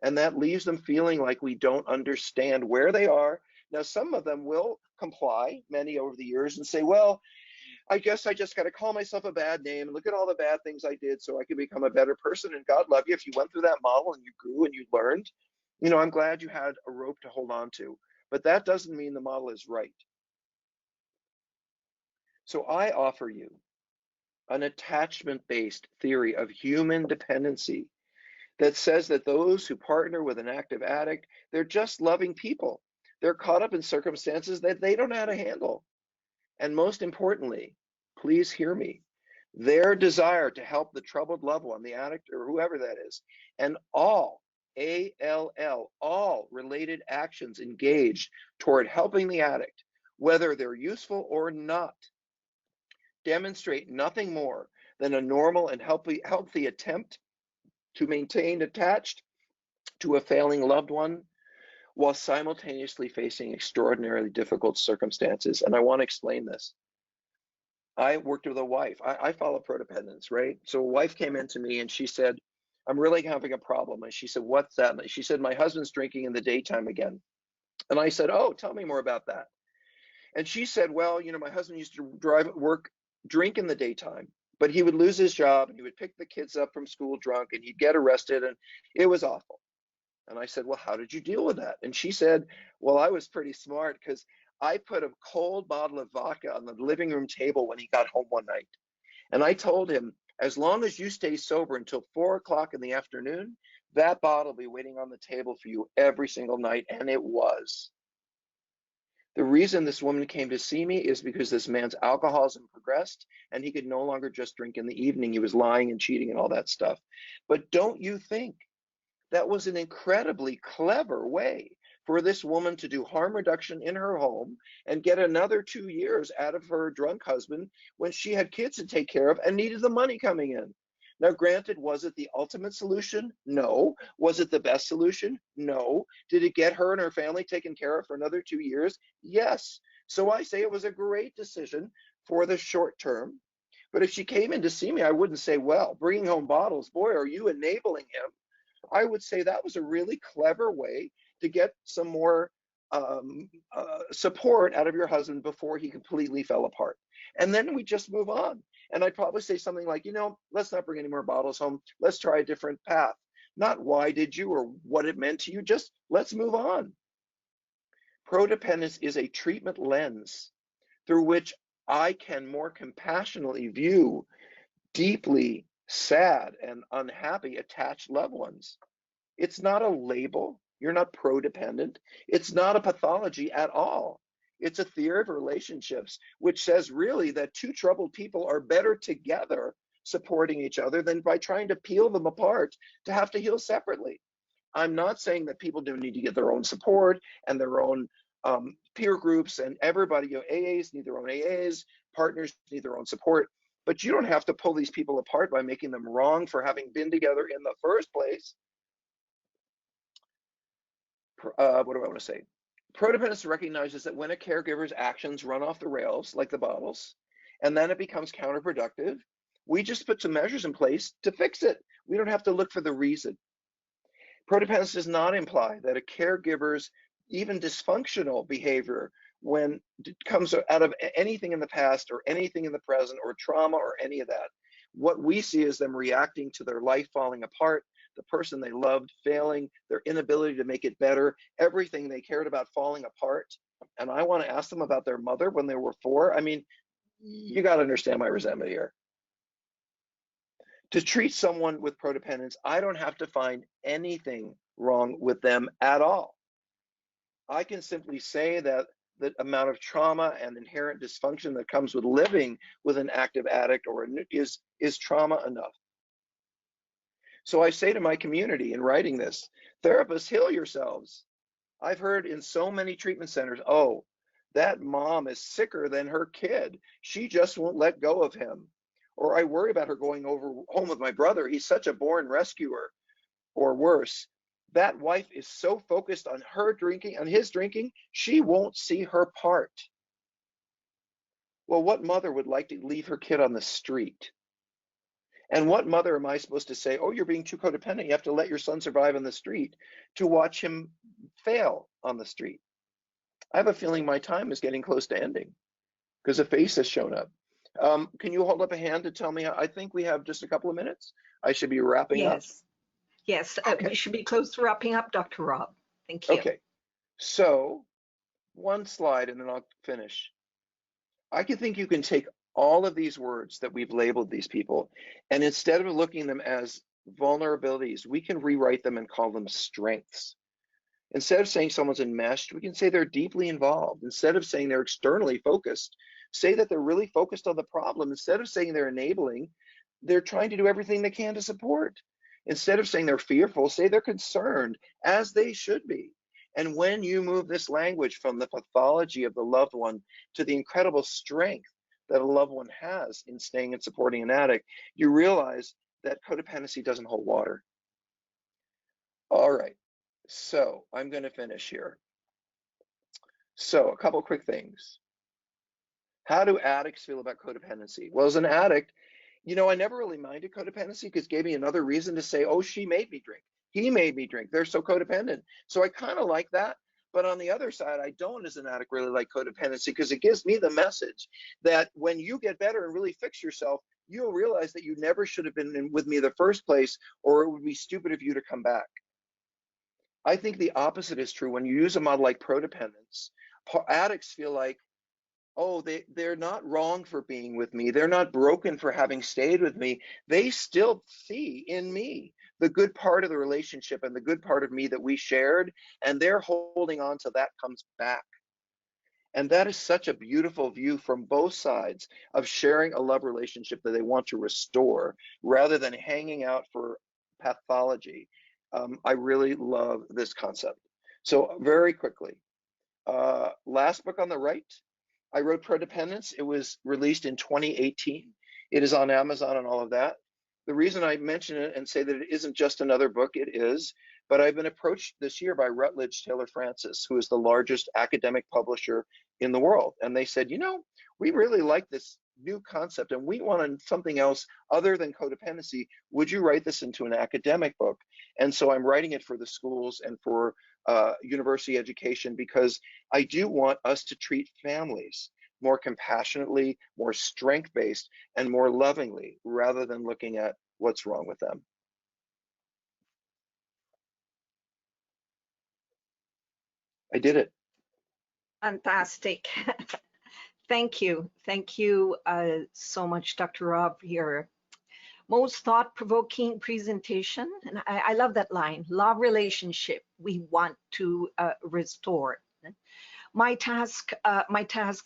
And that leaves them feeling like we don't understand where they are. Now, some of them will comply, many over the years, and say, well, I guess I just got to call myself a bad name and look at all the bad things I did so I can become a better person. And God love you. If you went through that model and you grew and you learned, I'm glad you had a rope to hold on to. But that doesn't mean the model is right. So I offer you an attachment-based theory of human dependency that says that those who partner with an active addict, they're just loving people. They're caught up in circumstances that they don't know how to handle. And most importantly, please hear me, their desire to help the troubled loved one, the addict or whoever that is, and all, A-L-L, all related actions engaged toward helping the addict, whether they're useful or not, demonstrate nothing more than a normal and healthy attempt to maintain attached to a failing loved one while simultaneously facing extraordinarily difficult circumstances. And I want to explain this. I worked with a wife. I follow Prodependence, right? So a wife came in to me and she said, I'm really having a problem. And she said, what's that? And she said, my husband's drinking in the daytime again. And I said, oh, tell me more about that. And she said, well, you know, my husband used to drink in the daytime, but he would lose his job and he would pick the kids up from school drunk and he'd get arrested and it was awful. And I said, well, how did you deal with that? And she said, well, I was pretty smart because I put a cold bottle of vodka on the living room table when he got home one night. And I told him, as long as you stay sober until 4 o'clock in the afternoon, that bottle will be waiting on the table for you every single night. And it was. The reason this woman came to see me is because this man's alcoholism progressed and he could no longer just drink in the evening. He was lying and cheating and all that stuff. But don't you think that was an incredibly clever way for this woman to do harm reduction in her home and get another 2 years out of her drunk husband when she had kids to take care of and needed the money coming in? Now, granted, was it the ultimate solution? No. Was it the best solution? No. Did it get her and her family taken care of for another 2 years? Yes. So I say it was a great decision for the short term. But if she came in to see me, I wouldn't say, well, bringing home bottles, boy, are you enabling him? I would say that was a really clever way to get some more support out of your husband before he completely fell apart. And then we just move on. And I'd probably say something like, you know, let's not bring any more bottles home. Let's try a different path. Not why did you or what it meant to you, just let's move on. Prodependence is a treatment lens through which I can more compassionately view deeply sad and unhappy attached loved ones. It's not a label. You're not prodependent. It's not a pathology at all. It's a theory of relationships, which says really that two troubled people are better together supporting each other than by trying to peel them apart to have to heal separately. I'm not saying that people do need to get their own support and their own peer groups and everybody, you know, AAs need their own AAs, partners need their own support, but you don't have to pull these people apart by making them wrong for having been together in the first place. What do I want to say? Prodependence recognizes that when a caregiver's actions run off the rails, like the bottles, and then it becomes counterproductive, we just put some measures in place to fix it. We don't have to look for the reason. Prodependence does not imply that a caregiver's even dysfunctional behavior, when it comes out of anything in the past or anything in the present or trauma or any of that, what we see is them reacting to their life falling apart, the person they loved failing, their inability to make it better, everything they cared about falling apart. And I want to ask them about their mother when they were 4. I mean, you got to understand my resentment here. To treat someone with prodependence, I don't have to find anything wrong with them at all. I can simply say that the amount of trauma and inherent dysfunction that comes with living with an active addict or is trauma enough. So I say to my community in writing this, therapists, heal yourselves. I've heard in so many treatment centers, oh, that mom is sicker than her kid. She just won't let go of him. Or I worry about her going home with my brother. He's such a born rescuer. Or worse, that wife is so focused on her drinking, on his drinking, she won't see her part. Well, what mother would like to leave her kid on the street? And what mother am I supposed to say, oh, you're being too codependent, you have to let your son survive on the street, to watch him fail on the street? I have a feeling my time is getting close to ending because a face has shown up. Can you hold up a hand to tell me? I think we have just a couple of minutes. I should be wrapping up. Yes, Okay. we should be close to wrapping up, Dr. Rob. Thank you. Okay, so one slide and then I'll finish. I think you can take all of these words that we've labeled these people, and instead of looking at them as vulnerabilities, we can rewrite them and call them strengths. Instead of saying someone's enmeshed, we can say they're deeply involved. Instead of saying they're externally focused, say that they're really focused on the problem. Instead of saying they're enabling, they're trying to do everything they can to support. Instead of saying they're fearful, say they're concerned, as they should be. And when you move this language from the pathology of the loved one to the incredible strength that a loved one has in staying and supporting an addict, you realize that codependency doesn't hold water. All right, so I'm going to finish here. So a couple quick things. How do addicts feel about codependency? Well, as an addict, you know, I never really minded codependency because it gave me another reason to say, oh, she made me drink. He made me drink. They're so codependent. So I kind of like that. But on the other side, I don't, as an addict, really like codependency because it gives me the message that when you get better and really fix yourself, you'll realize that you never should have been with me in the first place, or it would be stupid of you to come back. I think the opposite is true. When you use a model like Prodependence, addicts feel like, oh, they're not wrong for being with me. They're not broken for having stayed with me. They still see in me the good part of the relationship and the good part of me that we shared, and they're holding on to that comes back. And that is such a beautiful view from both sides of sharing a love relationship that they want to restore rather than hanging out for pathology. I really love this concept. So very quickly, last book on the right, I wrote Prodependence. It was released in 2018. It is on Amazon and all of that. The reason I mention it and say that it isn't just another book, it is, but I've been approached this year by Routledge Taylor Francis, who is the largest academic publisher in the world. And they said, you know, we really like this new concept and we want something else other than codependency. Would you write this into an academic book? And so I'm writing it for the schools and for university education because I do want us to treat families more compassionately, more strength-based, and more lovingly, rather than looking at what's wrong with them. I did it. Fantastic. Thank you. Thank you so much, Dr. Rob, for your most thought-provoking presentation. And I love that line, love relationship we want to restore. My task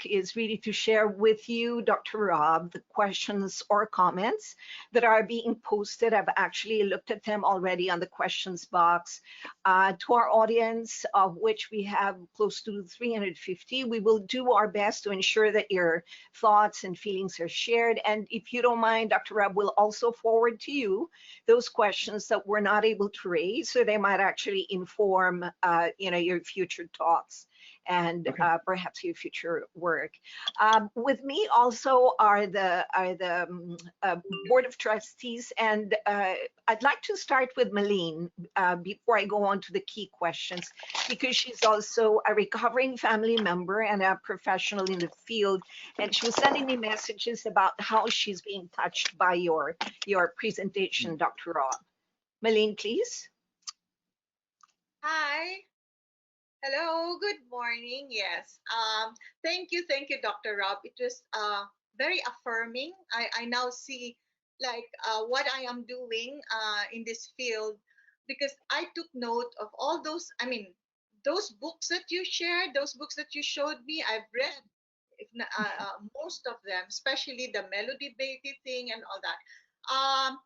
is really to share with you, Dr. Rob, the questions or comments that are being posted. I've actually looked at them already on the questions box. To our audience, of which we have close to 350, we will do our best to ensure that your thoughts and feelings are shared. And if you don't mind, Dr. Rob will also forward to you those questions that we're not able to raise, so they might actually inform your future talks and perhaps your future work. With me also are the Board of Trustees, and I'd like to start with Malene before I go on to the key questions, because she's also a recovering family member and a professional in the field, and she was sending me messages about how she's being touched by your presentation, Dr. Rob. Malene, please. Hi. Hello, good morning. Yes. Thank you, Dr. Rob. It was very affirming. I now see like what I am doing in this field, because I took note of all those, those books that you shared, those books that you showed me, I've read most of them, especially the melody baby thing and all that.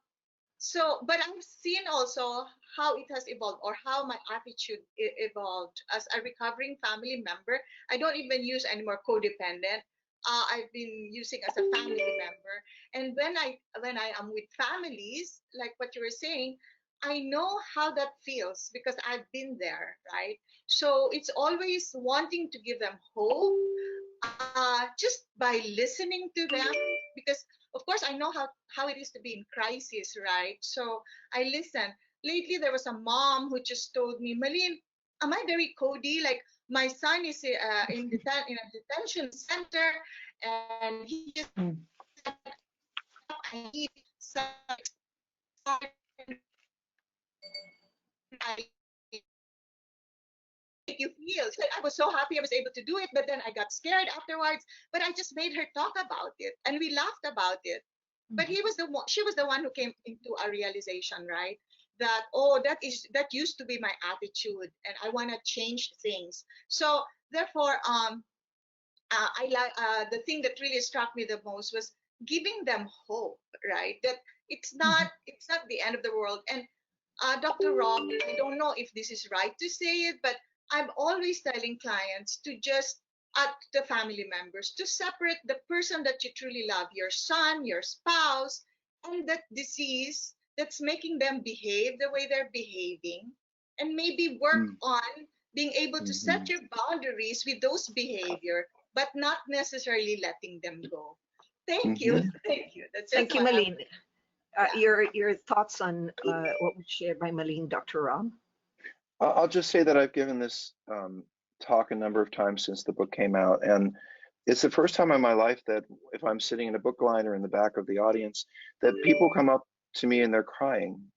So, but I've seen also how it has evolved, or how my attitude evolved as a recovering family member. I don't even use anymore codependent. I've been using as a family member. And when I am with families, like what you were saying, I know how that feels because I've been there, right? So it's always wanting to give them hope, just by listening to them, because of course I know how it is to be in crisis, right? So I listen. Lately there was a mom who just told me, Malene, am I very cody? Like, my son is in a detention center, and he just said, I need some make you feel. So I was so happy I was able to do it, but then I got scared afterwards. But I just made her talk about it, and we laughed about it. But she was the one who came into a realization, right? That, oh, that used to be my attitude, and I want to change things. So therefore, I like the thing that really struck me the most was giving them hope, right? That it's not the end of the world. And Dr. Rob, I don't know if this is right to say it, but I'm always telling clients to just the family members to separate the person that you truly love, your son, your spouse, and that disease that's making them behave the way they're behaving, and maybe work Mm. on being able to set Mhm. your boundaries with those behavior, but not necessarily letting them go. Thank you. Mhm. Thank you. That's just Thank you, what I'm, Malene. yeah. Your thoughts on what was shared by Malene, Dr. Rob? I'll just say that I've given this talk a number of times since the book came out, and it's the first time in my life that if I'm sitting in a book line or in the back of the audience, that people come up to me and they're crying.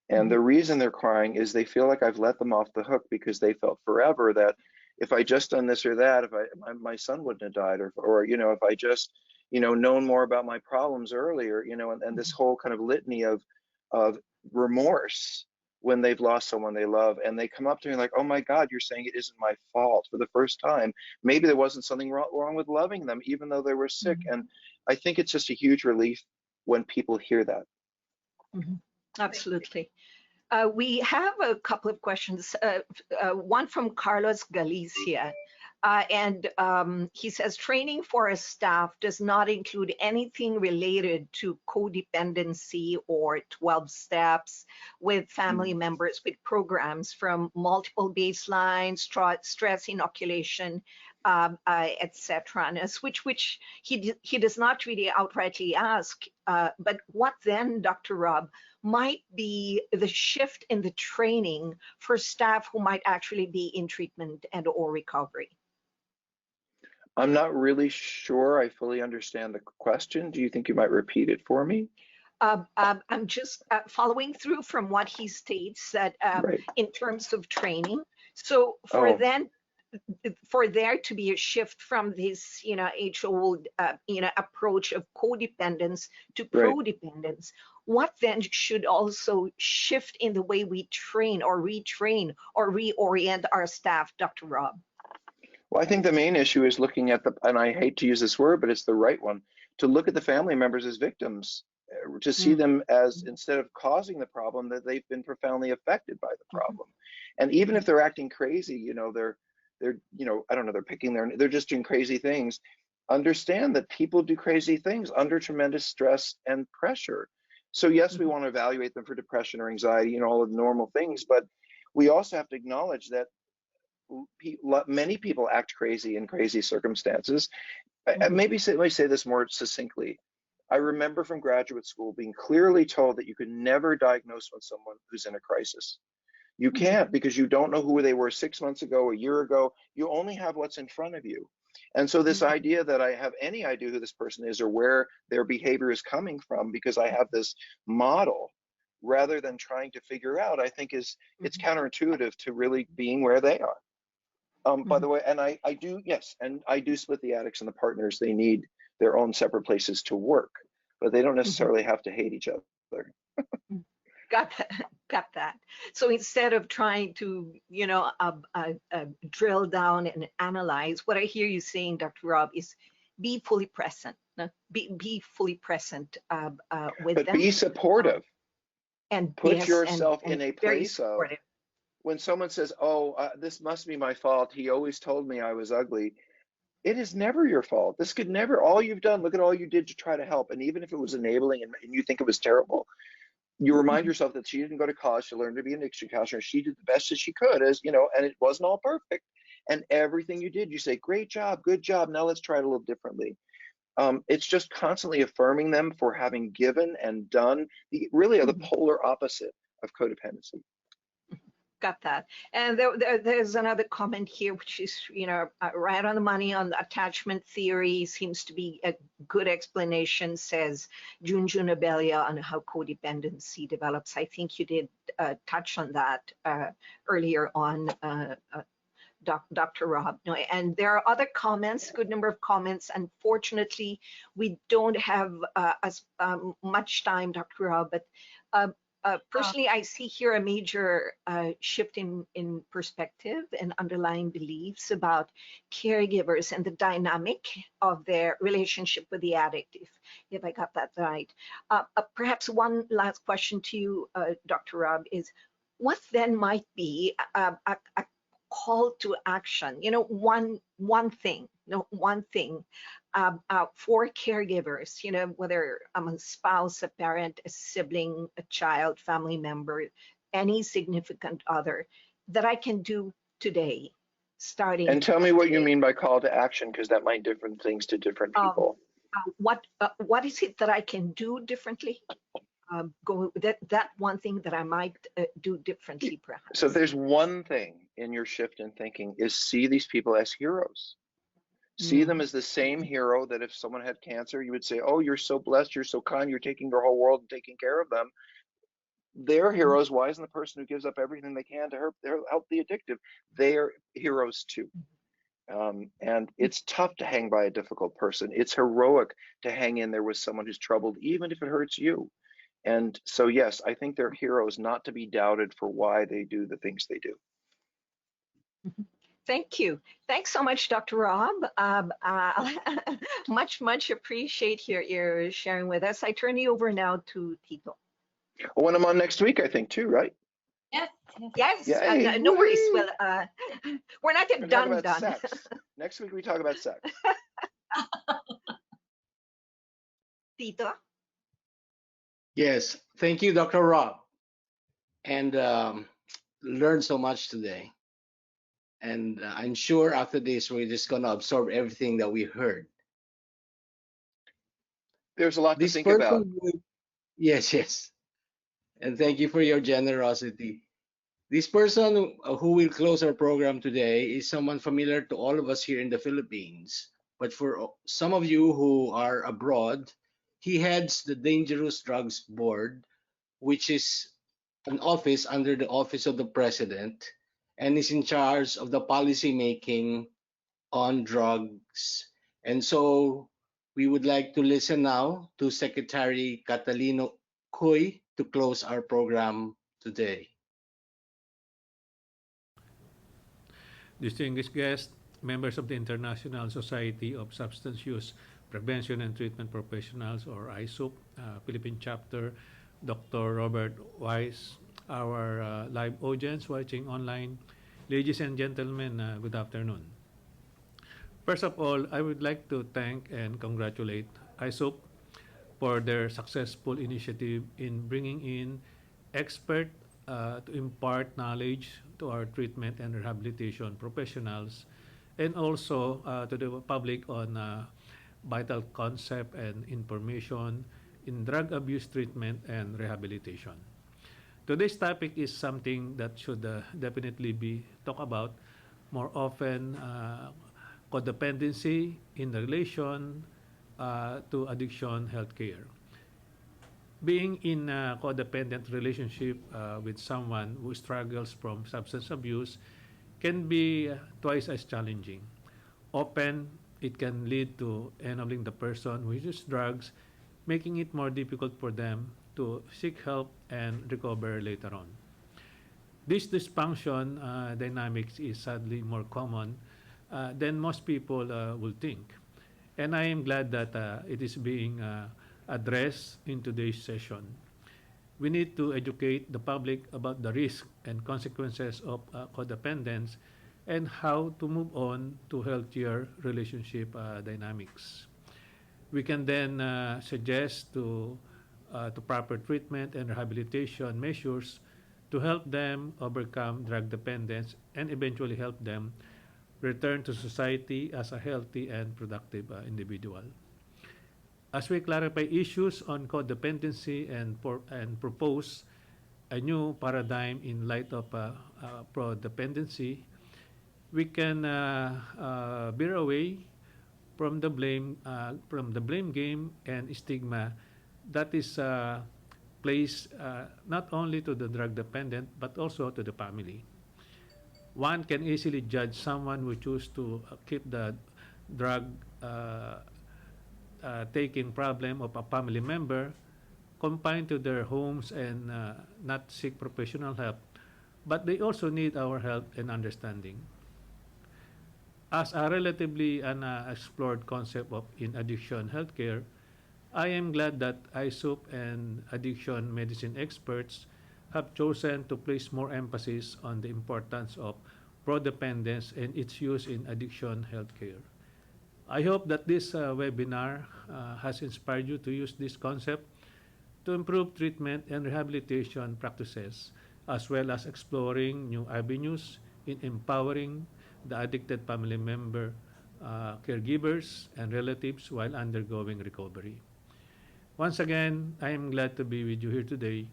And the reason they're crying is they feel like I've let them off the hook because they felt forever that if I just done this or that, if my son wouldn't have died, or you know, if I just known more about my problems earlier, and this whole kind of litany of remorse when they've lost someone they love, and they come up to me like, oh my God, you're saying it isn't my fault for the first time. Maybe there wasn't something wrong with loving them, even though they were sick. And I think it's just a huge relief when people hear that. Absolutely. We have a couple of questions. One from Carlos Galicia. And he says, training for a staff does not include anything related to codependency or 12 steps with family members, with programs from multiple baselines, stress inoculation, etc. And which he does not really outrightly ask, but what then, Dr. Rob, might be the shift in the training for staff who might actually be in treatment and or recovery? I'm not really sure I fully understand the question. Do you think you might repeat it for me? I'm just following through from what he states that Right. in terms of training. So Oh, for there to be a shift from this, age-old, approach of codependence to right. prodependence, what then should also shift in the way we train or retrain or reorient our staff, Dr. Rob? Well, I think the main issue is looking at and I hate to use this word, but it's the right one, to look at the family members as victims, to see them as, instead of causing the problem, that they've been profoundly affected by the problem. And even if they're acting crazy, they're, I don't know, they're just doing crazy things. Understand that people do crazy things under tremendous stress and pressure. So yes, we want to evaluate them for depression or anxiety, all of the normal things, but we also have to acknowledge that many people act crazy in crazy circumstances. Let me say this more succinctly. I remember from graduate school being clearly told that you could never diagnose with someone who's in a crisis. You can't, because you don't know who they were 6 months ago, a year ago. You only have what's in front of you. And so this idea that I have any idea who this person is or where their behavior is coming from because I have this model, rather than trying to figure out, I think it's counterintuitive to really being where they are. By the way, and I do, yes, and I do split the addicts and the partners. They need their own separate places to work, but they don't necessarily have to hate each other. Got that. So instead of trying to, drill down and analyze, what I hear you saying, Dr. Rob, is be fully present. Be fully present with But them. be supportive. And put yes, yourself and in a very place of, supportive. when someone says, oh, this must be my fault. He always told me I was ugly. It is never your fault. This could never, all you've done, look at all you did to try to help. And even if it was enabling and you think it was terrible, you remind yourself that she didn't go to college to learn to be an addiction counselor. She did the best that she could, and it wasn't all perfect. And everything you did, you say, great job, good job. Now let's try it a little differently. It's just constantly affirming them for having given and done really are the polar opposite of codependency. Got that. And there's another comment here, which is, right on the money on the attachment theory, seems to be a good explanation, says Junjun Abelia, on how codependency develops. I think you did touch on that earlier on, Dr. Rob. No, and there are other comments, a good number of comments. Unfortunately, we don't have as much time, Dr. Rob, but personally, I see here a major shift in perspective and underlying beliefs about caregivers and the dynamic of their relationship with the addict, if I got that right. Perhaps one last question to you, Dr. Rob, is what then might be a call to action, one thing, one thing for caregivers, whether I'm a spouse, a parent, a sibling, a child, family member, any significant other, that I can do today, starting. And tell me what you mean by call to action, because that might different things to different people. What is it that I can do differently? Go that one thing that I might do differently, perhaps. So if there's one thing in your shift in thinking, is see these people as heroes. See them as the same hero that if someone had cancer, you would say, oh, you're so blessed, you're so kind, you're taking your whole world and taking care of them. They're heroes. Why isn't the person who gives up everything they can to help the addictive? They're heroes too. And it's tough to hang by a difficult person. It's heroic to hang in there with someone who's troubled, even if it hurts you. And so, yes, I think they're heroes, not to be doubted for why they do the things they do. Thank you. Thanks so much, Dr. Rob. Much appreciate your sharing with us. I turn you over now to Tito. When I'm on next week, I think too, right? Yes. Yay, No worries. Well, we're not yet done. Sex. Next week we talk about sex. Tito. Yes, thank you, Dr. Rob. And learned so much today. And I'm sure after this, we're just going to absorb everything that we heard. There's a lot to think about. Yes. And thank you for your generosity. This person who will close our program today is someone familiar to all of us here in the Philippines. But for some of you who are abroad, he heads the Dangerous Drugs Board, which is an office under the Office of the President, and is in charge of the policy making on drugs. And so we would like to listen now to Secretary Catalino Cuy to close our program today. Distinguished guests, members of the International Society of Substance Use Prevention and Treatment Professionals, or ISSUP Philippine Chapter, Dr. Robert Weiss, our live audience watching online, ladies and gentlemen, good afternoon. First of all, I would like to thank and congratulate ISSUP for their successful initiative in bringing in experts to impart knowledge to our treatment and rehabilitation professionals, and also to the public on vital concept and information in drug abuse treatment and rehabilitation. Today's topic is something that should definitely be talked about more often, codependency in relation to addiction healthcare. Being in a codependent relationship with someone who struggles from substance abuse can be twice as challenging. Often, it can lead to enabling the person who uses drugs, making it more difficult for them to seek help and recover later on. This dysfunction dynamics is sadly more common than most people will think. And I am glad that it is being addressed in today's session. We need to educate the public about the risks and consequences of codependence and how to move on to healthier relationship dynamics. We can then suggest to proper treatment and rehabilitation measures to help them overcome drug dependence and eventually help them return to society as a healthy and productive individual. As we clarify issues on codependency and propose a new paradigm in light of prodependency, we can veer away from the blame game and stigma that is placed not only to the drug dependent but also to the family. One can easily judge someone who chooses to keep the drug taking problem of a family member confined to their homes and not seek professional help, but they also need our help and understanding. As a relatively unexplored concept of in addiction healthcare, I am glad that ISSUP and addiction medicine experts have chosen to place more emphasis on the importance of Prodependence, and its use in addiction healthcare. I hope that this webinar has inspired you to use this concept to improve treatment and rehabilitation practices, as well as exploring new avenues in empowering the addicted family member, caregivers, and relatives while undergoing recovery. Once again, I am glad to be with you here today,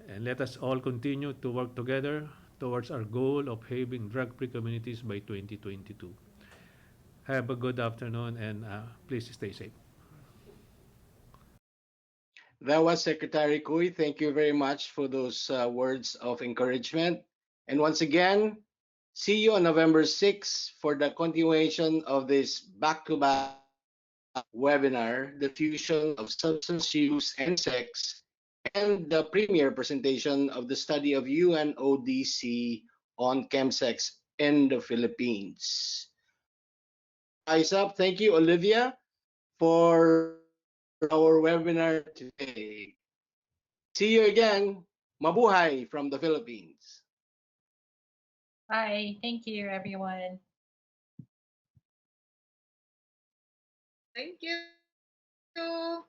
and let us all continue to work together towards our goal of having drug-free communities by 2022. Have a good afternoon, and please stay safe. That was Secretary Kui. Thank you very much for those words of encouragement. And once again, see you on November 6th for the continuation of this back-to-back webinar, The Fusion of Substance Use and Sex, and the premiere presentation of the study of UNODC on chemsex in the Philippines. ISSUP, thank you, Olivia, for our webinar today. See you again. Mabuhay from the Philippines. Bye. Thank you, everyone. Thank you.